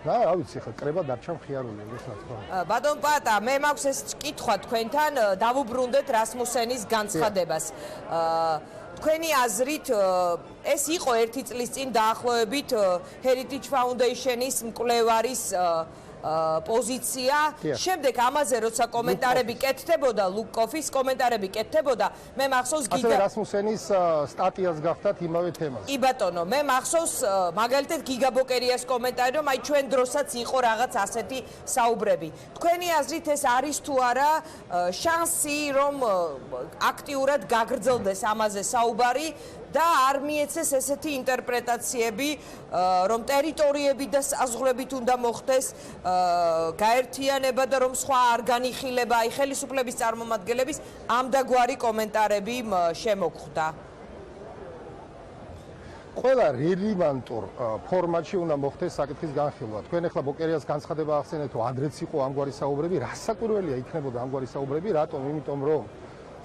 და რა ვიცი, ხა კრება დარჩა მხიარული, ეს რა თქმა უნდა. ბატონ პაატა, მე მაქვს ეს კითხვა თქვენთან, დავუბრუნდეთ რასმუსენის განცხადებას. თქვენი აზრით ეს იყო 1 წლის წინ დაახლოებით Heritage Foundation-ის მკვლევარის პოზიცია. შემდეგ ამაზე როცა კომენტარები კეთდებოდა, ლუკკოფის კომენტარები კეთდებოდა, მე მახსოვს ასევე რასმუსენის სტატიას გახდათ იმავე თემაზე. კი ბატონო, მე მახსოვს მაგალითად გიგაბოკერიას კომენტარი, რომ აი ჩვენ დროსაც იყო რაღაც ასეთი საუბრები. თქვენი აზრით ეს არის თუ არა შანსი, რომ აქტიურად გაგრძელდეს ამაზე საუბარი და არ მიეცეს ესეთი ინტერპრეტაციები, რომ ტერიტორიები და საზღვრებით უნდა მოხდეს გაერთიანება და რომ სხვა არ განიხილება, აი ხელისუფლების წარმომადგენლების ამდაგვარი კომენტარები შემოგხვდა. ყველა რელევანტურ ფორმატში უნდა მოხდეს საკითხის განხილვა. თქვენ ახლა ბოკერიას განცხადება ახსენეთ, რომ ადრეც იყო ამგვარი საუბრები, რა საკურველია იქნებოდა ამგვარი საუბრები, რატომ? იმიტომ რომ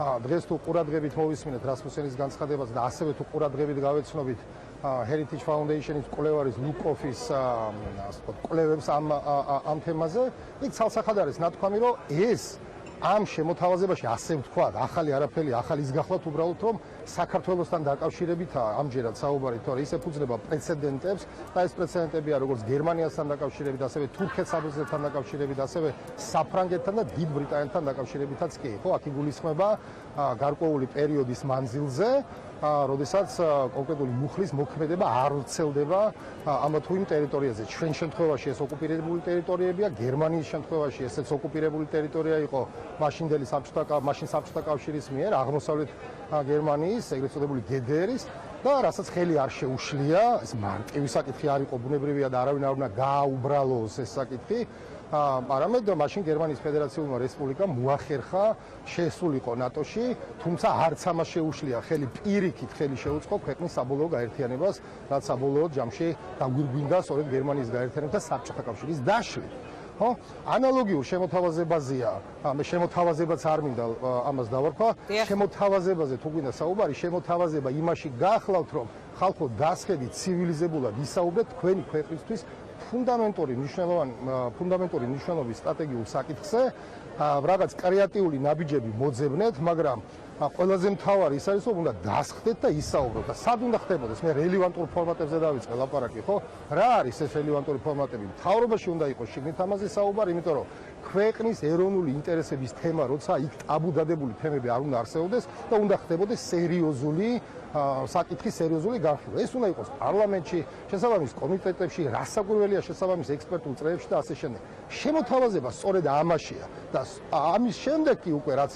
დღეს თუ ყურადღებით მოვისმინეთ რასმუსენის განცხადებას და ასევე თუ ყურადღებით გავეცნობით Heritage Foundation-ის კვლევარის ლუკოფის კვლევებს ამ თემაზე, იქ ცალსახად არის ნათქვამი, რომ ეს ამ შემოთავაზებაში ასე ვთქვათ, ახალი არაფერი, ახალი ის გახლავთ უბრალოდ, რომ საქართველოსთან დაკავშირებით ამჯერად საუბარი, თორე ის ეფუძნება პრეცედენტებს და ეს პრეცედენტებია როგორც გერმანიასთან დაკავშირებით, ასევე თურქეთ საბრძოლოებთან დაკავშირებით, ასევე საფრანგეთთან და დიდ ბრიტანეთთან დაკავშირებითაც კი. ხო, აქ იგულისხმება გარკვეული პერიოდის მანძილზე, როდესაც კონკრეტული მუხლის მოქმედება არ ვრცელდება ამ თუ იმ ტერიტორიაზე. ჩვენ შემთხვევაში ეს ოკუპირებული ტერიტორიებია, გერმანიის შემთხვევაში ესეც ოკუპირებული ტერიტორია იყო მაშინდელი საბჭოთა კავშირის მიერ, აღმოსავლეთ გერმანიის, ეგრეთ წოდებული DDR-ის და რასაც ხელი არ შეუშლია, ეს მარტივი საკითხი არ იყო, ბუნებრივია და არავინ არ უნდა გააუბრალოს ეს საკითხი. არამედ მაშინ გერმანიის ფედერაციულმა რესპუბლიკამ მოახერხა შესულიყო ნატოში, თუმცა არც ამას შეუშლია ხელი, პირიქით ხელი შეუწყო ქვეყნის საბოლოო გაერთიანებას, რაც საბოლოოდ ჯამში დაგვირგვინდა სწორედ გერმანიის გაერთიანება და საბჭოთა კავშირის დაშლით. ხო? ანალოგიურ შემოთავაზებაზეა, მე შემოთავაზებაც არ მინდა ამას დავარქვა, შემოთავაზებაზე თუ გვინდა საუბარი, შემოთავაზება იმაში გახლავთ, რომ ხალხო დასხედით ცივილიზებულად ისაუბრეთ თქვენი ქვეყნისთვის ფუნდამენტური მნიშვნელობის სტრატეგიულ საკითხზე, რაღაც კრეატიული ნაბიჯები მოძებნეთ, მაგრამ ყველაზე მთავარი ის არის, რომ უნდა დასხდეთ და ისაუბროთ და სად უნდა ხდებოდეს? მე რელევანტურ ფორმატებზე დავიწყე ლაპარაკი, ხო? რა არის ეს რელევანტური ფორმატები? მთავრობაში უნდა იყოს შიგნით ამაზე საუბარი, იმიტომ რომ ქვეყნის ეროვნული ინტერესების თემა, როცა იქ ტაბუდადებული თემები არ უნდა არსებობდეს და უნდა ხდებოდეს სერიოზული საკითხის სერიოზული განხილვა. ეს უნდა იყოს პარლამენტში, შესაბამის კომიტეტებში, რასაკურველია შესაბამის ექსპერტულ წრეებში და ასე შემდეგ. შემოთავაზება სწორედ ამაშია და ამის შემდეგ კი უკვე რაც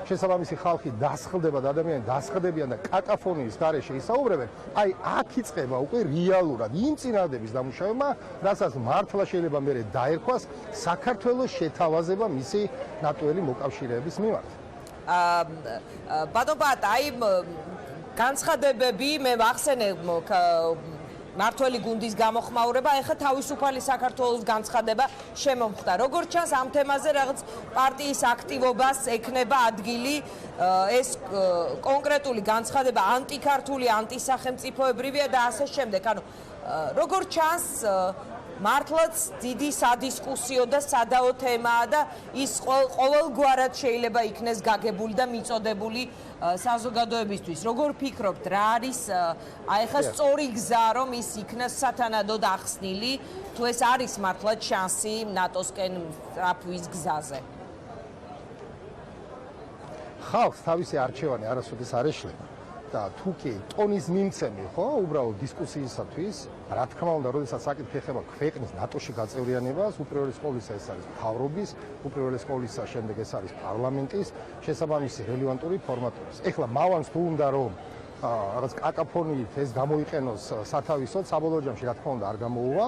შესაბამისი ხალხი დასხდება და ადამიანები დასხდებიან და კაკაფონიის გარეშე ისაუბრებენ, აი აქ იწყება უკვე რეალურად იმ წინადადების დამუშავება, რასაც მართლა შეიძლება მერე დაერქვას საქართველოს შეთავაზება მისი ნატოელი მოკავშირეების მიმართ. ბატონო პაატა, აი განცხადებები მე ვახსენე მართველი გუნდის გამოხმაურება, ეხლა თავისუფალი საქართველოს განცხადება შემომხდა. როგორც ჩანს ამ თემაზე რაღაც პარტიის აქტივობას ექნება ადგილი, ეს კონკრეტული განცხადება ანტიქართული, ანტისახელმწიფოებრივია და ასე შემდეგ. ანუ როგორც ჩანს მართლაც დიდი სადისკუსიო და სადაო თემაა და ის ყოველგვარად შეიძლება იქნეს გაგებული და მიწოდებული საზოგადოებისთვის. როგორ ფიქრობთ, რა არის აი ხა სწორი გზა, რომ ის იქნას სათანადოდ ახსნილი, თუ ეს არის მართლაც შანსი ნატოსკენ სწრაფვის გზაზე? ხალხს თავისი არჩევანი არასოდეს არ ეშლება. და თუ კი ტონის მიმცემი, ხო, უბრალოდ დისკუსიისათვის, რა თქმა უნდა, როდესაც საკითხი ეხება ქვეყნის ნატოში გაწევრიანებას, უპირველეს ყოვლისა ეს არის მთავრობის, უპირველეს ყოვლისა შემდეგ ეს არის პარლამენტის შესაბამისი რელევანტური ფორმატების. ეხლა მავანს თუ უნდა რომ რაღაც კაკაფონიით ეს გამოიყენოს სათავისოდ, საბოლოო ჯამში რა თქმა უნდა არ გამოუვა,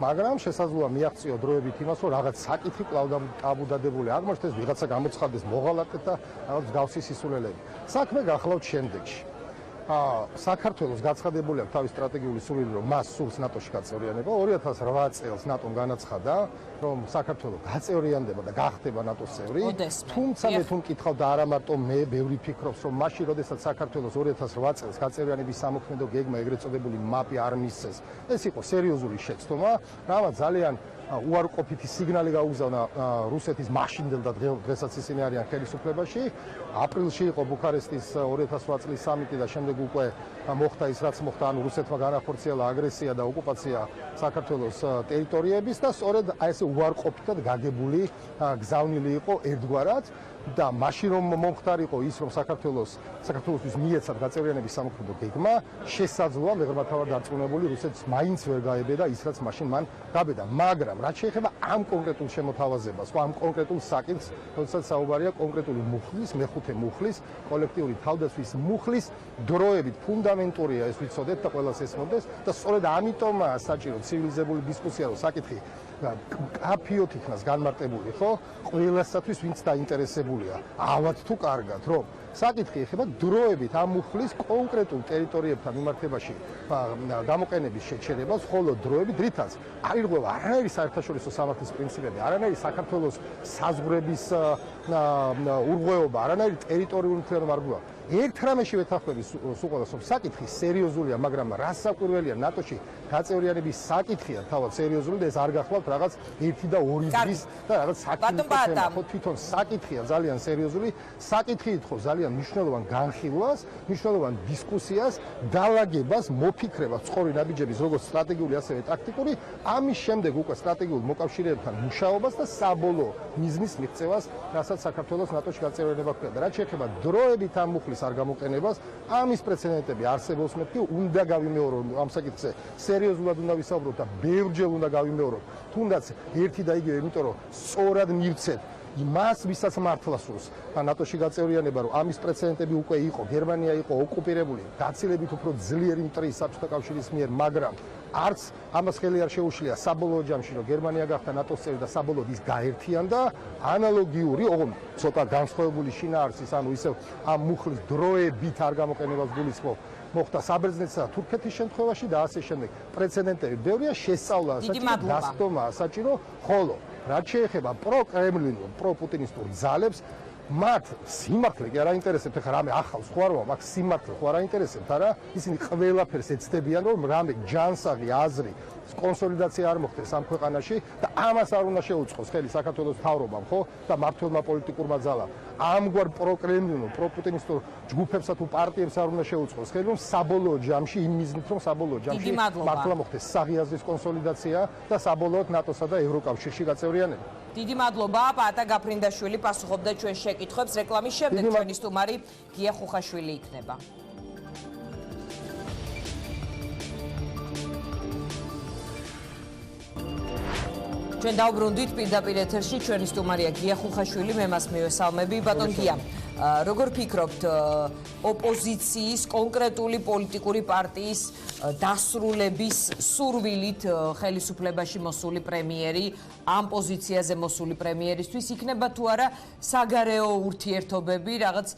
მაგრამ შესაძლოა მიაღწიო დროებით იმას, რომ რაღაც საკითხი კვლავ ტაბუდადებული აღმოჩნდეს, ვიღაცა გამოცხადდეს მოღალატედ და რაღაც მსგავსი სისულელები. საქმე გახლავთ შემდეგში. საქართველოს გაცხადებული აქვს თავის სტრატეგიული სურვილი, რომ მას სურს ნატოში გაწევრიანება. 2008 წელს ნატომ განაცხადა, რომ საქართველო გაწევრიანდება და გახდება ნატოს წევრი. თუმცა მე თუ მკითხავ და არა მარტო მე, ბევრი ფიქრობს, რომ მაშინ, როდესაც საქართველოს 2008 წელს გაწევრიანების სამოქმედო გეგმა, ეგრეთ წოდებული მაპი არ მისცეს, ეს იყო სერიოზული შეცდომა, რამაც ძალიან უარყოფითი სიგნალი გაუგზავნა რუსეთის მაშინდელ და დღესაც ისინი არიან ხელისუფლებაში. აპრილში იყო ბუქარესტის 2008 წლის სამიტი და შემდეგ უკვე მოხდა ის რაც მოხდა, ანუ რუსეთმა განახორციელა აგრესია და ოკუპაცია საქართველოს ტერიტორიების და სწორედ აი ესე უარყოფითად გაგებული გზავნილი იყო ერთგვარად და მაშინ რომ მომხდარიყო ის რომ საქართველოსთვის მიეცათ გაწევრიანების სამოქმედო გეგმა, შესაძლოა მեղრმათავარ დარწმუნებული რუსეთს მაინც ვერ გაებედა ის რაც მაშინ მან გაბედა, მაგრამ რაც შეეხება ამ კონკრეტულ შემოთავაზებას, ამ კონკრეტულ საკითხს, როდესაც საუბარია კონკრეტული მუხლის, მეხუთე მუხლის, კოლექტიური თავდაცვის მუხლის დროებით ფუნდამენტურია ეს ვიცოდეთ და ყველას ესმოდეს და სწორედ ამიტომ საჭირო ცივილიზებული დისკუსია რომ საკითხი კაფიოთ იქნას განმარტებული, ხო? ყველასათვის ვინც დაინტერესებულია, ალბათ თუ კარგად, რომ საკითხი ეხება დროებით ამ მუხლის კონკრეტულ ტერიტორიებთან მიმართებაში გამოყენების შეჩერებას, ხოლო დროებით რითაც არ ირღვევა არანაირი საერთაშორისო სამართლის პრინციპები, არანაირი საქართველოს საზღვრების ურღვეობა, არანაირი ტერიტორიული მთლიანობა არ გვაქვს. ერთ რამეში ვეთანხმები სულ ყველას, რომ საკითხი სერიოზულია, მაგრამ რას საკვირველია ნატოში გაწევრიანების საკითხია თავად სერიოზული და ეს არ გახლავთ რაღაც 1 და 2 დღის და რაღაც საკითხი ხო თვითონ საკითხია ძალიან სერიოზული, საკითხი ითხოვ ძალიან მნიშვნელოვან განხილვას, მნიშვნელოვან დისკუსიას, დალაგებას, მოფიქრებას, წყორი ნაბიჯების როგორც სტრატეგიული, ასევე ტაქტიკური, ამის შემდეგ უკვე სტრატეგიულ მოკავშირეებთან მუშაობას და საბოლოო მიზნის მიღწევას, რასაც საქართველოს ნატოში გაწევრიანება ჰქონდა. და რაც შეეხება დროებით ამ მუხლის არ გამოყენებას, ამის პრეცედენტები არსებობს, მეთქი უნდა გავიმეორო ამ საკითხზე სერიოზულად უნდა ვისაუბროთ და ბევრჯერ უნდა გავიმეოროთ, თუნდაც ერთი და იგივე, იმიტომ რომ სწორად მივცეთ იმას, ვისაც მართლა სურს ნატოში გაწევრიანება, რომ ამის პრეცედენტები უკვე იყო, გერმანია იყო ოკუპირებული, გაცილებით უფრო ძლიერი მტრის საბჭოთა კავშირის მიერ, მაგრამ არც ამას ხელი არ შეუშლია საბოლოო ჯამში, რომ გერმანია გახდა ნატოს წევრი და საბოლოოდ ის გაერთიანდა, ანალოგიური, ოღონდ ცოტა განსხვავებული შინაარსის, ანუ ისევ ამ მუხლის დროებით არ გამოყენებას გულისხმობ, მოხდა საბერძნეთსა და თურქეთის შემთხვევაში და ასე შემდეგ. პრეცედენტები ბევრია, შესწავლა საჭირო, დასტომა საჭირო, ხოლო რაც შეეხება პროკრემლინულ, პროპუტინისტურ ძალებს, მათ სიმართლე კი არ აინტერესებთ, ეხლა რამე ახალს ხო არ ვარ, მაგ სიმართლე ხო არ აინტერესებთ, არა? ისინი ყველაფერს ეცდებიან, რომ რამე ჯანსაღი აზრი, კონსოლიდაცია არ მოხდეს ამ ქვეყანაში და ამას არ უნდა შეუწყოს ხელი საქართველოს მთავრობამ, ხო? და მმართველმა პოლიტიკურმა ძალამ. ამგვარ პროკრემლინულ, პროპუტინისტურ ჯგუფებსა თუ პარტიებს არ უნდა შეუწყოს ხელი, რომ საბოლოო ჯამში იმ მიზნით, რომ საბოლოო ჯამში მართლა მოხდეს საღიაზრის კონსოლიდაცია და საბოლოოდ ნატოსა და ევროკავშირში გაწევრიანება. დიდი მადლობა, პაატა გაფრინდაშვილი პასუხობდა ჩვენ შეკითხვებს. რეკლამის შემდეგ ჩვენი სტუმარი გია ხუხაშვილი იქნება. ჩვენ დავბრუნდით პირდაპირ ეთერში, ჩვენი სტუმარია გია ხუხაშვილი, მე მას მივესალმები. ბატონ გია, როგორ ფიქრობთ, ოპოზიციის კონკრეტული პოლიტიკური პარტიის დასრულების სურვილით ხელისუფლებაში მოსული პრემიერი, ამ პოზიციაზე მოსული პრემიერისთვის იქნება თუ არა საგარეო ურთიერთობები, რაღაც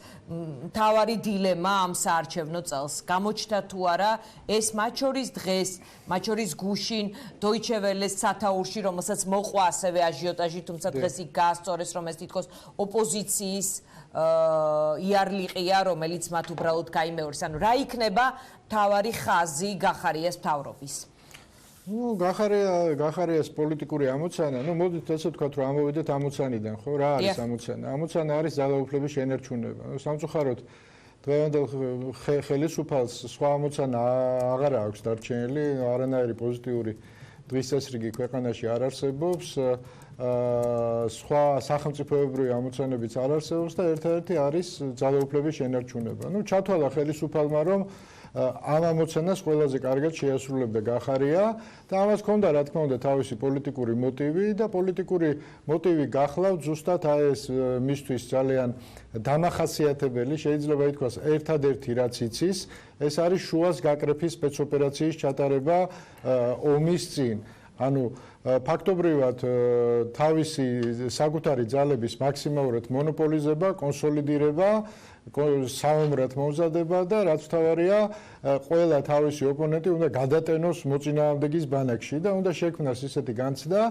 მთავარი დილემა ამ საარჩევნო წელს? გამოჩნდა თუ არა ეს მათ შორის დღეს, მათ შორის გუშინ Deutsche Welle-ს სათაურში, რომელსაც მოყვა ასევე აჟიოტაჟი, თუმცა დღეს იქ გაასწორეს, რომ ეს თითქოს ოპოზიციის იარლიყია, რომელიც მათ უბრალოდ გაიმეორეს. ანუ რა იქნება მთავარი ხაზი გახარიას მთავრობის? გახარიას პოლიტიკური ამოცანა, მოდით ესე ვთქვათ, რომ ამოვიდეთ ამოცანიდან, ხო? რა არის ამოცანა? ამოცანა არის ძალაუფლების შენარჩუნება. სამწუხაროდ დღევანდელ ხელისუფალს სხვა ამოცანა აღარ აქვს დარჩენილი, არანაირი პოზიტიური დღის წესრიგი ქვეყანაში არ არსებობს. სხვა სახელმწიფოებრივი ამოცანებიც არ არსებობს და ერთადერთი არის ძალაუფლების შენარჩუნება. ჩათვალა ხელისუფალმა, რომ ამ ამოცანას ყველაზე კარგად შეასრულებდა გახარია და ამას ჰქონდა რა თქმა უნდა თავისი პოლიტიკური მოტივი და პოლიტიკური მოტივი გახლავთ ზუსტად ეს მისთვის ძალიან დამახასიათებელი, შეიძლება ითქვას ერთადერთი რაც იცის, ეს არის შუას გაკრეფის სპეცოპერაციის ჩატარება ომის წინ. ანუ ფაქტობრივად თავისი საკუთარი ძალების მაქსიმალურად მონოპოლიზება, კონსოლიდირება, საომრად მომზადება და რაც თავარია, ყველა თავისი ოპონენტი უნდა გადატენოს მოწინააღმდეგის ბანაკში და უნდა შექმნას ისეთი განცდა,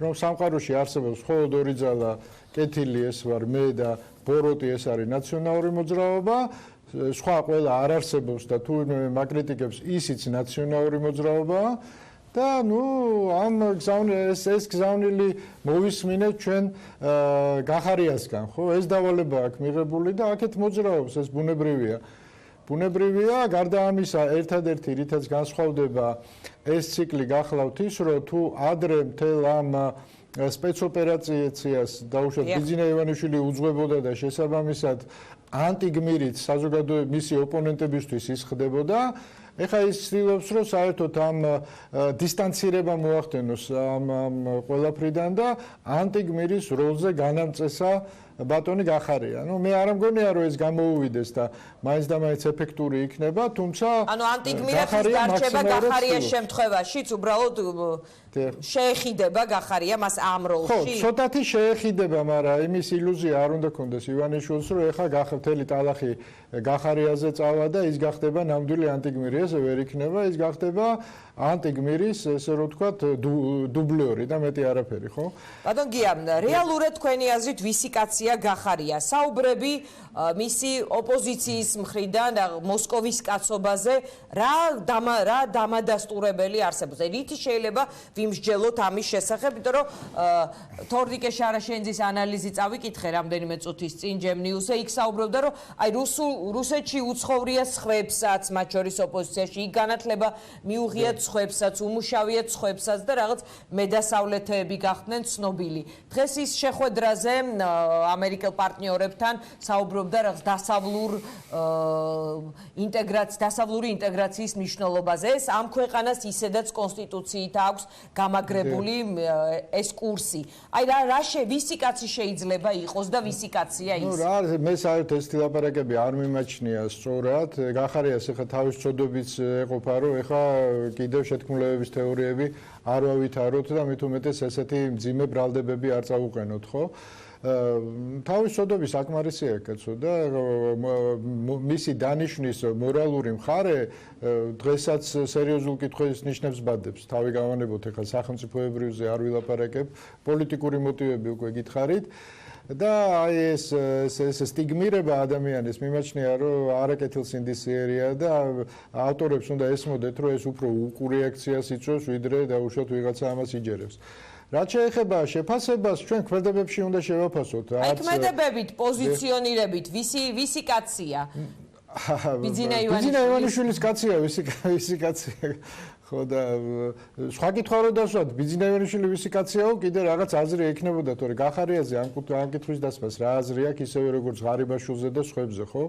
რომ სამყაროში არსებობს მხოლოდ ორი ძალა, კეთილი ეს ვარ მე და ბოროტი ეს არის ნაციონალური მოძრაობა, სხვა ყველა არ არსებობს და თუ მაკრიტიკებს ისიც ნაციონალური მოძრაობაა. და ამ ეს გზავნილი მოვისმინეთ ჩვენ გახარიასგან, ხო? ეს დავალება აქვს მიღებული და აქეთ მოძრაობს, ეს ბუნებრივია. ბუნებრივია, გარდა ამისა, ერთადერთი რითაც განსხვავდება ეს ციკლი გახლავთ ის, რომ თუ ადრე მთელ ამ სპეცოპერაციას დაუშვათ ბიძინა ივანიშვილი უძღვებოდა და შესაბამისად ანტიგმირით საზოგადოების მისი ოპონენტებისთვის ის ხდებოდა. ეხლა ის ცდილობს, რომ საერთოდ ამ დისტანცირება მოახდენოს ამ ყველაფრიდან და ანტიგმირის როლზე განამწესა ბატონი გახარია. მე არ მგონია, რომ ეს გამოუვიდეს და მაინც და მაინც ეფექტური იქნება, თუმცა ანუ ანტიგმირების დარჩება გახარიას შემთხვევაშიც უბრალოდ შეეხიდება გახარია მას ამ როლში? ხო, ცოტათი შეეხიდება, მაგრამ იმის ილუზია არ უნდა ქონდეს ივანიშვილს, რომ ეხლა მთელი ტალახი გახარიაზე წავა და ის გახდება ნამდვილი ანტიგმირი, ესე ვერ იქნება, ის გახდება ანტიგმირის, ესე რომ ვთქვათ, დუბლიორი და მეტი არაფერი, ხო? ბატონ გია, რეალურად თქვენი აზრით ვისი კაცია გახარია? საუბრები მისი ოპოზიციის მხრიდან მოსკოვის კაცობაზე რა დამადასტურებელი არსებობს? რითი შეიძლება ვიმსჯელოთ ამის შესახებ, იმიტომ რომ თორნიკე შარაშენძის ანალიზი წავიკითხე რამდენიმე წუთის წინ ჯემნიუსზე, იქ საუბრობდა, რომ აი რუსეთში უცხოვრია სხვებსაც, მათ შორის ოპოზიციაში, იქ განათლება მიუღიათ სხვებსაც, უმუშავიათ სხვებსაც და რაღაც მედასავლეთეები გახდნენ ცნობილი. დღეს ის შეხვედრაზე ამერიკელ პარტნიორებთან საუბრობდა რაღაც დასავლური ინტეგრაციის მნიშვნელობაზე. ეს ამ ქვეყანას ისედაც კონსტიტუციით აქვს გამაგრებული ეს კურსი. აი ვისი კაცი შეიძლება იყოს და ვისი კაცია ის? მე საერთოდ ეს ლაპარაკები არ მიმაჩნია სწორად. გახარიას ეხლა თავის წოდებით ეყოფა, რომ ეხლა კიდევ შეთქმულებების თეორიები არ ვავითაროთ და მით უმეტეს ესეთი მძიმე ბრალდებები არ წავუყენოთ, ხო? თავის წოდები საკმარისია კაცო და მისი დანიშვნის მორალური მხარე დღესაც სერიოზულ კითხვის ნიშნებს ბადებს. თავი გავანებოთ ეხლა სახელმწიფოებრივზე არ ვილაპარაკებ, პოლიტიკური მოტივები უკვე გითხარით. და აი ეს სტიგმირება ადამიანის მიმაჩნია, რომ არაკეთილ სინდისიერია და ავტორებს უნდა ესმოდეთ, რომ ეს უფრო უკუ რეაქციას იწვევს, ვიდრე დაუშვათ ვიღაცა ამას იჯერებს. რაც შეეხება შეფასებას, ჩვენ ქმედებებში უნდა შევაფასოთ. აი ქმედებებით, პოზიციონირებით, ვისი კაცია? ბიძინა ივანიშვილის კაცია, ვისი კაცია? ხო და სხვა კითხვა რო დასვათ, ბიძინა ივანიშვილი ვისი კაციაო, კიდე რაღაც აზრი ექნებოდა, თორე გახარიაზე ამ კითხვის დასმას რა აზრი აქვს, ისევე როგორც ღარიბაშვილზე და სხვებზე, ხო?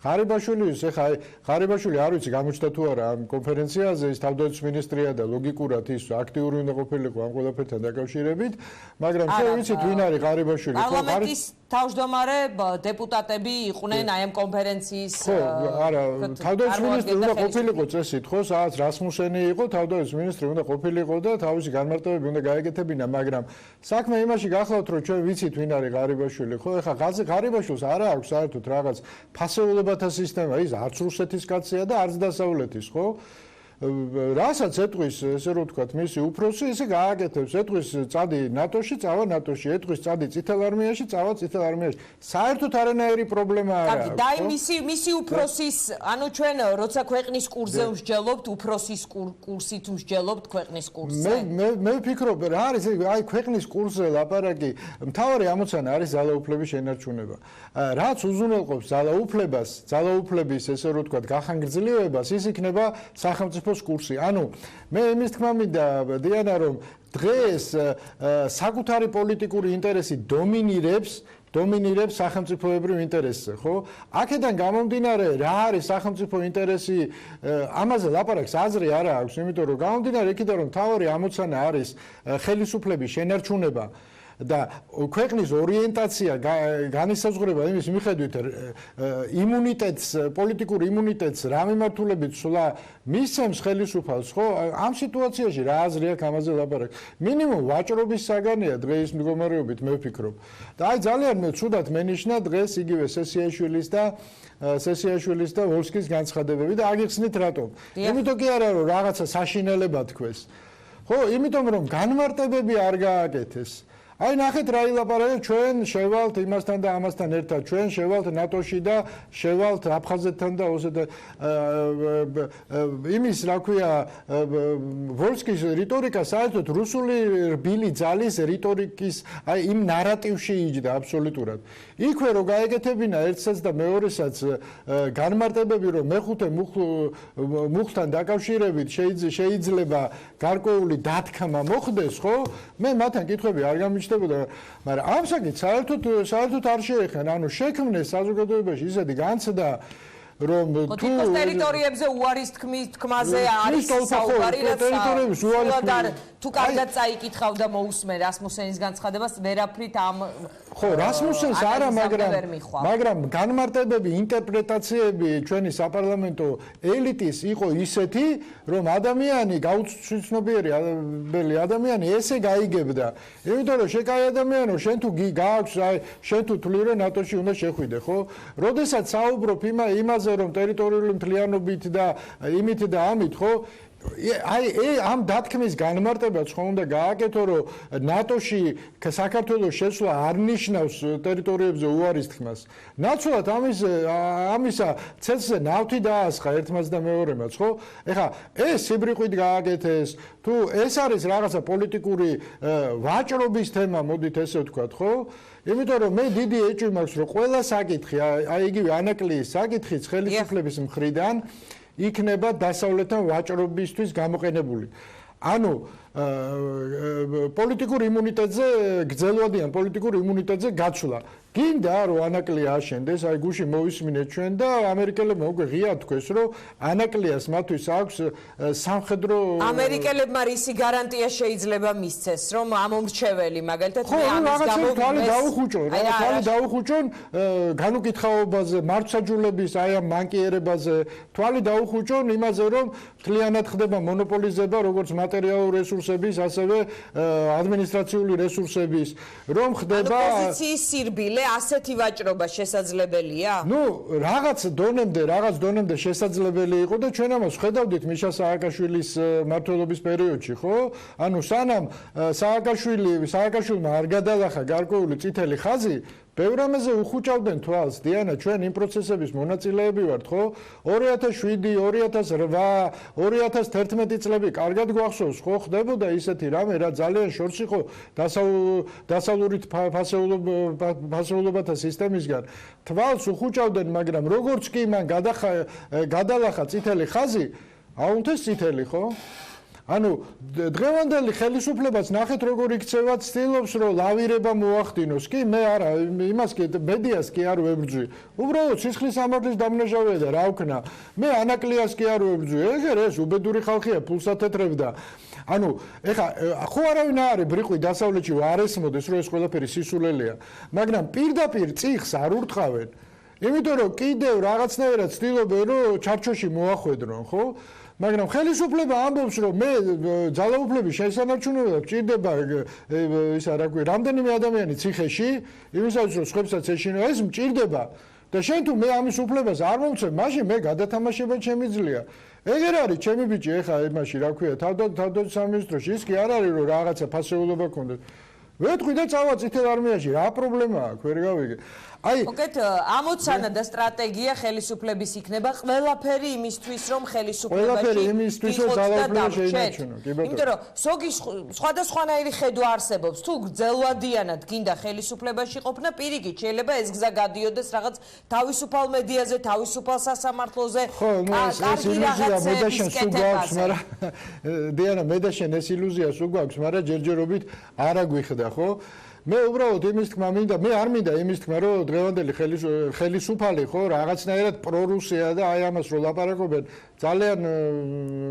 ღარიბაშვილის ეხა ღარიბაშვილი არ ვიცი გამოჩნდა თუ არა ამ კონფერენციაზე, ის თავდაცვის მინისტრია და ლოგიკურად ის აქტიური უნდა ყოფილიყო ამ ყველაფერთან დაკავშირებით, მაგრამ შენ ვიცით ვინ არის ღარიბაშვილი? პარლამენტის თავმჯდომარე დეპუტატები იყვნენ აი ამ კონფერენციის ხო, არა, თავდაცვის მინისტრი უნდა ყოფილიყო წესით, ხო, სადაც რასმუსენი იყო, თავდაცვის მინისტრი უნდა ყოფილიყო და თავისი განმარტებები უნდა გაეკეთებინა, მაგრამ საქმე იმაში გახლავთ, რომ ჩვენ ვიცით ვინ არის ღარიბაშვილი, ხო, ეხა ღარიბაშვილს არა აქვს საერთოდ რაღაც ფასეულებათა სისტემა, ის არც რუსეთის კაცია და არც დასავლეთის, ხო? რასაც ეტყვის, ესე რომ ვთქვათ, მისი უფროსი, ისე გააკეთებს, ეტყვის წადი ნატოში, წავა ნატოში, ეტყვის წადი წითელ არმიაში, წავა წითელ არმიაში. საერთოდ არანაირი პრობლემა არ აქვს. და მისი უფროსის, ანუ ჩვენ როცა ქვეყნის კურსზე ვსჯელობთ, უფროსის კურსით ვსჯელობთ ქვეყნის კურსზე. მე ვფიქრობ, რა არის, აი ქვეყნის კურსზე ლაპარაკი, მთავარი ამოცანა არის ძალაუფლების შენარჩუნება. რაც უზრუნველყოფს ძალაუფლების, ესე რომ ვთქვათ, გახანგრძლივებას, ის იქნება სახელმწიფო კურსი. ანუ მე იმის თქმა მინდა დიანა, რომ დღეს საკუთარი პოლიტიკური ინტერესი დომინირებს სახელმწიფოებრივ ინტერესზე, ხო? აქედან გამომდინარე, რა არის სახელმწიფო ინტერესი, ამაზე ლაპარაკს აზრი არ აქვს, იმიტომ რომ გამომდინარე იქიდან, რომ მთავარი ამოცანა არის ხელისუფლების შენარჩუნება და ქვეყნის ორიენტაცია განისაზღვრება იმის მიხედვით იმუნიტეტს, პოლიტიკურ იმუნიტეტს რა მიმართულებით სულა მისცემს ხელისუფალს, ხო? ამ სიტუაციაში რა აზრი აქვს ამაზე ლაპარაკი? მინიმუმ ვაჭრობის საგანია დღეის მდგომარეობით, მე ვფიქრობ. და აი ძალიან ცუდად მენიშნა დღეს იგივე სესიაშვილის და ვოლსკის განცხადებები და აგიხსნით რატომ? იმიტომ კი არა, რომ რაღაცა საშინელება თქვეს. ხო, იმიტომ რომ განმარტებები არ გააკეთეს. აი ნახეთ რა ილაპარაკეთ, ჩვენ შევალთ იმასთან და ამასთან ერთად, ჩვენ შევალთ ნატოში და შევალთ აფხაზეთთან და იმის რა ქვია ვოლსკის რიტორიკა საერთოდ რუსული რბილი ძალის რიტორიკის აი იმ ნარატივში იჯდა აბსოლუტურად. იქვე რო გაეკეთებინა ერთსაც და მეორესაც განმარტებები რომ მეხუთე მუხლთან დაკავშირებით შეიძლება გარკვეული დათქმა მოხდეს, ხო? მე მათთან კითხვები არ გამიჩნდებოდა, მაგრამ ამ საკითხს საერთოდ არ შეეხენ, ანუ შექმნეს საზოგადოებაში ისეთი განცდა რომ თუ ტერიტორიებზე უარის თქმაზე არის საუბარი, თუ კარგად წაიკითხავ და მოусმენ რასმუსენის განცხადებას, ვერაფრით ამ ხო, რასმუსენს არა, მაგრამ განმარტებები, ინტერპრეტაციები ჩვენი საპარლამენტო ელიტის იყო ისეთი, რომ ადამიანი გაუცნობიერი ადამიანი ესე გაიგებდა. იმიტომ რომ შეკაი ადამიანო, შენ თუ გააქვს, აი, შენ თუ თვლი რომ ნატოში უნდა შეხვიდე, ხო? როდესაც საუბრობ იმაზე, რომ ტერიტორიული მთლიანობით და იმით და ამით, ხო? აი ამ დათქმის განმარტებაც ხომ უნდა გააკეთო, რომ ნატოში საქართველოს შესვლა არ ნიშნავს ტერიტორიებზე უარის თქმას. ნაცვლად ამისა ცეცხლზე ნავთი დაასხა ერთმანს და მეორემაც, ხო? ეხლა ეს სიბრიყვით გააკეთეს, თუ ეს არის რაღაცა პოლიტიკური ვაჭრობის თემა, მოდით ესე ვთქვათ, ხო? იმიტომ რომ მე დიდი ეჭვი მაქვს, რომ ყველა საკითხი, აი იგივე ანაკლიის საკითხიც ხელისუფლების მხრიდან იქნება დასავლეთთან ვაჭრობისთვის გამოყენებული. ანუ პოლიტიკურ იმუნიტეტზე გრძელვადიან პოლიტიკურ იმუნიტეტზე გაცვლა. გინდა რომ ანაკლია აშენდეს, აი გუში მოვისმინეთ ჩვენ და ამერიკელებმა უკვე ღიად თქვეს, რომ ანაკლიას მათთვის აქვს სამხედრო ამერიკელებმა რისი გარანტია შეიძლება მისცეს, რომ ამომრჩეველი მაგალითად მე ამის გამო თვალი დაუხუჭონ განუკითხაობაზე, მართლმსაჯულების აი ამ მანკიერებაზე, თვალი დაუხუჭონ იმაზე, რომ მთლიანად ხდება მონოპოლიზება როგორც მატერიალურ რესურსების, ასევე ადმინისტრაციული რესურსების, რომ ხდება პოზიციის სირბილე ასეთი ვაჭრობა შესაძლებელია? ნუ რაღაც დონემდე შესაძლებელი იყო და ჩვენ ამას ხედავდით მიშა სააკაშვილის მმართველობის პერიოდში, ხო? ანუ სანამ სააკაშვილმა არ გადალახა გარკვეული წითელი ხაზი, ბევრ რამეზე უხუჭავდნენ თვალს. დიანა, ჩვენ იმ პროცესების მონაწილეები ვართ, ხო? 2007, 2008, 2011 წლები კარგად გვახსოვს, ხო? ხდებოდა ისეთი რამე, რა ძალიან შორს იყო დასავლურით ფასეულობათა სისტემისგან. თვალს უხუჭავდნენ, მაგრამ როგორც კი მან გადალახა წითელი ხაზი, აუნთეს წითელი, ხო? ანუ დღევანდელი ხელისუფლებას ნახეთ როგორ იქცევად ცდილობს რომ ლავირება მოახდინოს. კი მე არა იმას კი მედიას კი არ ვებრძვი. უბრალოდ სისხლის სამართლის დამნაშავეა და რა ვქნა. მე ანაკლიას კი არ ვებრძვი. ეგერ ეს უბედური ხალხია, ფულს ათეთრებდა. ანუ ეხა ხო არავინ არის ბრიყვი დასავლეთში არ ესმოდეს რომ ეს ყველაფერი სისულელეა. მაგრამ პირდაპირ წიხს არ ურტყავენ. იმიტომ რომ კიდევ რაღაცნაირად ცდილობენ რომ ჩარჩოში მოახვედრონ, ხო? მაგრამ ხელისუფლება ამბობს რომ მე ძალაუფლების შესანარჩუნებლად ჭირდება ისა რა ქვია რამდენიმე ადამიანი ციხეში იმისათვის რომ სხვებსაც ეშინო ეს მჭირდება და შენ თუ მე ამის უფლებას არ მომცემ მაშინ მე გადათამაშება შემიძლია ეგერ არის ჩემი ბიჭი ეხა იმაში რა ქვია თავდაცვის სამინისტროში ის კი არ არის რომ რაღაცა ფასეულობა ქონდეს ვეთქვი და წავა წითელ არმიაში რა პრობლემაა აქ ვერ გავიგე მოკეთ ამოცანა და სტრატეგია ხელისუფლების იქნება ყველაფერი იმისთვის რომ ხელისუფლებაში იმიტომ რომ სხვადასხვანაირი ხედვა არსებობს თუ გრძელვადიანად გინდა ხელისუფლებაში ყოფნა პირიქით შეიძლება ეს გზა გადიოდეს რაღაც თავისუფალ მედიაზე თავისუფალ სასამართლოზე კარგი რაღაცების კეთებაზე დიანა მე და შენ ეს ილუზიას უგვაქვს მაგრამ ჯერჯერობით არ აგვიხდა ხო მე უბრალოდ იმის თქმა მინდა, მე არ მინდა იმის თქმა, რომ დღევანდელი ხელისუფალი ხო რაღაცნაირად პრორუსია და აი ამას რო ლაპარაკობენ, ძალიან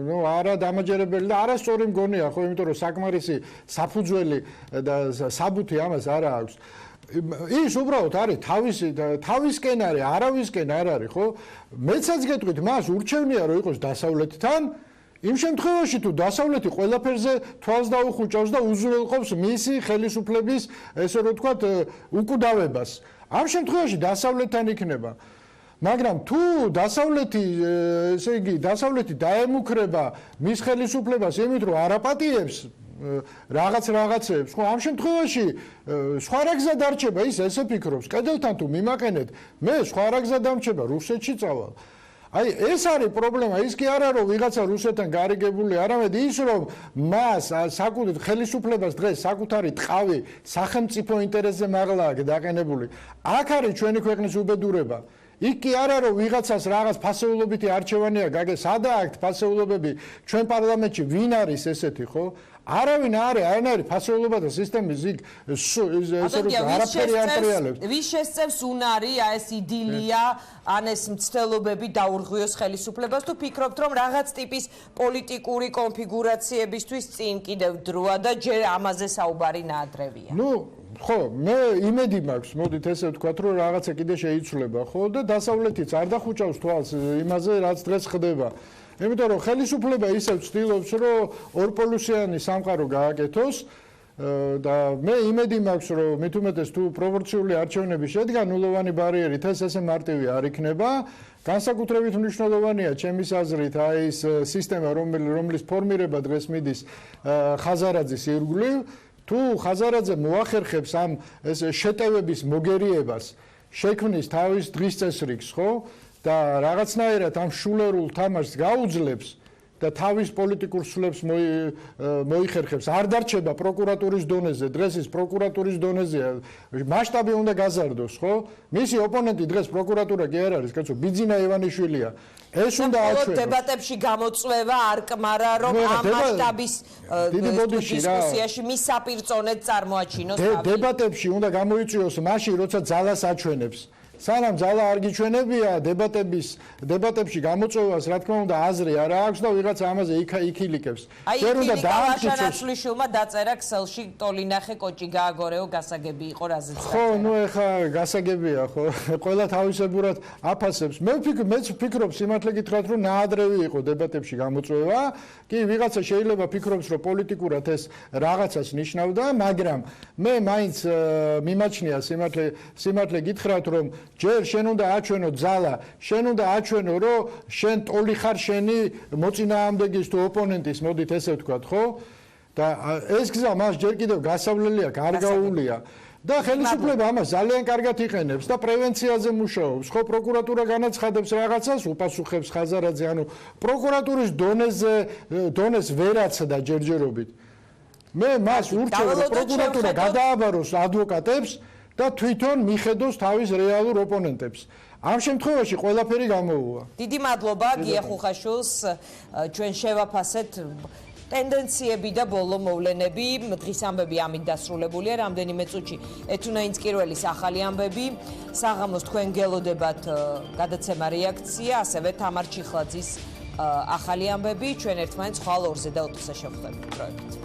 ნუ არა დამაჯერებელი და არასწორი მგონია ხო, იმიტომ რომ საკმარისი საფუძველი და საბუთი ამას არა აქვს. ის უბრალოდ არის თავისკენ არის, არავისკენ არ არის, ხო? მეცაც გეტყვით, მას ურჩევნია რომ იყოს დასავლეთთან იმ შემთხვევაში თუ დასავლეთი ყველაფერზე თვალს დაუხუჭავს და უზრუნველყოფს მისი ხელისუფლების ესე რომ ვთქვათ უკვდავებას. ამ შემთხვევაში დასავლეთთან იქნება. მაგრამ თუ დასავლეთი ესე იგი დასავლეთი დაემუქრება მის ხელისუფლებას იმით რომ არაპატიებს რაღაცებს, ხო, ამ შემთხვევაში სხვა რა გზა დარჩება, ის ესე ფიქრობს, კედელთან თუ მიმაყენეთ, მე სხვა რა გზა დამრჩება, რუსეთში წავალ. აი ეს არის პრობლემა, ის კი არა რომ ვიღაცა რუსეთთან გარიგებული, არამედ ის რომ მას საკუთარ ხელისუფლებას დღეს საკუთარი ტყავი სახელმწიფო ინტერესზე მაღლაა დაყენებული. აქ არის ჩვენი ქვეყნის უბედურება. იქ კი არა რომ ვიღაცას რაღაც ფასეულობითი არჩევანია გაგე, სადაა აქ ფასეულობები ჩვენ პარლამენტში ვინ არის ესეთი, ხო? არავინ არის, არანაირი ფასეულობა და სისტემის იქ ესე რომ არაფერი არ ტრიალებს. ვის შესწევს უნარი, ეს იდილია, ან ეს მცდელობები დაურღვიოს ხელისუფლებას თუ ფიქრობთ რომ რაღაც ტიპის პოლიტიკური კონფიგურაციებისთვის წინ კიდევ დროა და ჯერ ამაზე საუბარი ნაადრევია. ხო, მე იმედი მაქვს, მოდით ესე ვთქვათ, რომ რაღაცა კიდე შეიცვლება, ხო, და დასავლეთიც არ დახუჭავს თვალს იმაზე, რაც დღეს ხდება. იმიტომ რომ ხელისუფლება ისევ ცდილობს, რომ ორპოლუსიანი სამყარო გააკეთოს და მე იმედი მაქვს, რომ მით უმეტეს თუ პროპორციული არჩევნები შედგა ნულოვანი ბარიერით, ეს ესე მარტივი არ იქნება. განსაკუთრებით მნიშვნელოვანია ჩემის აზრით აი ეს სისტემა, რომლის ფორმირება დღეს მიდის ხაზარაძის ირგვლივ. თუ ხაზარაძე მოახერხებს ამ ეს შეტევების მოგერიებას, შექმნის თავის დღის წესრიგს, ხო? და რაღაცნაირად ამ შულერულ თამაშს გაუძლებს და თავის პოლიტიკურ სულებს მოიხერხებს. არ დარჩება პროკურატურის დონეზე, დღეს ის პროკურატურის დონეზეა. მასშტაბი უნდა გაზარდოს, ხო? მისი ოპონენტი დღეს პროკურატურა კი არ არის, კაცო, ბიძინა ივანიშვილია. ეს უნდა აჩვენოს. დებატებში გამოწვევა არ კმარა, რომ ამ მასშტაბის დისკუსიაში მის საპირწონედ წარმოაჩინოს. დებატებში უნდა გამოიწვიოს მაშინ, როცა ძალას აჩვენებს. სანამ ძალა არ გიჩვენებია დებატებში გამოწვევას, რა თქმა უნდა, აზრი არ აქვს და ვიღაცა ამაზე იქილიკებს. ჯერ უნდა დაამტკიცოს. დაწერა ქსელში ტოლინახე კოჭი გააგორეო, გასაგები იყო რაზეც. ხო, ეხა გასაგებია, ხო. ყველა თავისებურად აფასებს. მე ვფიქრობ სიმართლე გითხრათ, რომ ნაადრევი იყო დებატებში გამოწვევა. კი, ვიღაცა შეიძლება ფიქრობს, რომ პოლიტიკურად ეს რაღაცას ნიშნავდა, მაგრამ მე მაინც მიმაჩნია სიმართლე გითხრათ, რომ ჯერ შენ უნდა აჩვენო ძალა, შენ უნდა აჩვენო, რომ შენ ტოლი ხარ შენი მოწინააღმდეგის თუ ოპონენტის, მოდით ესე ვთქვათ, ხო? და ეს გზა მას ჯერ კიდევ გასავლელია, გარგაულია. და ხელისუფლება ამას ძალიან კარგად იყენებს და პრევენციაზე მუშაობს. ხო, პროკურატურა განაცხადებს რაღაცას, უპასუხებს ხაზარაძე, ანუ პროკურატურის დონეს ვერაცდა ჯერჯერობით. მე მას ურჩევ, რომ პროკურატურა გადააბაროს ადვოკატებს და თვითონ მიხედოს თავის რეალურ ოპონენტებს. ამ შემთხვევაში ყველაფერი გამოუვა. დიდი მადლობა გია ხუხაშვილს, ჩვენ შევაფასეთ ტენდენციები და ბოლო მოვლენები. დღის ამბები ამით დასრულებულია. რამდენიმე წუთში ეთუნაინც კირველის ახალი ამბები. საღამოს თქვენ გელოდებათ გადაცემა რეაქცია, ასევე თამარ ჩიხლაძის ახალი ამბები. ჩვენ ერთმანეთს ხვალ 2-ზე და 4-ზე შევხვდებით.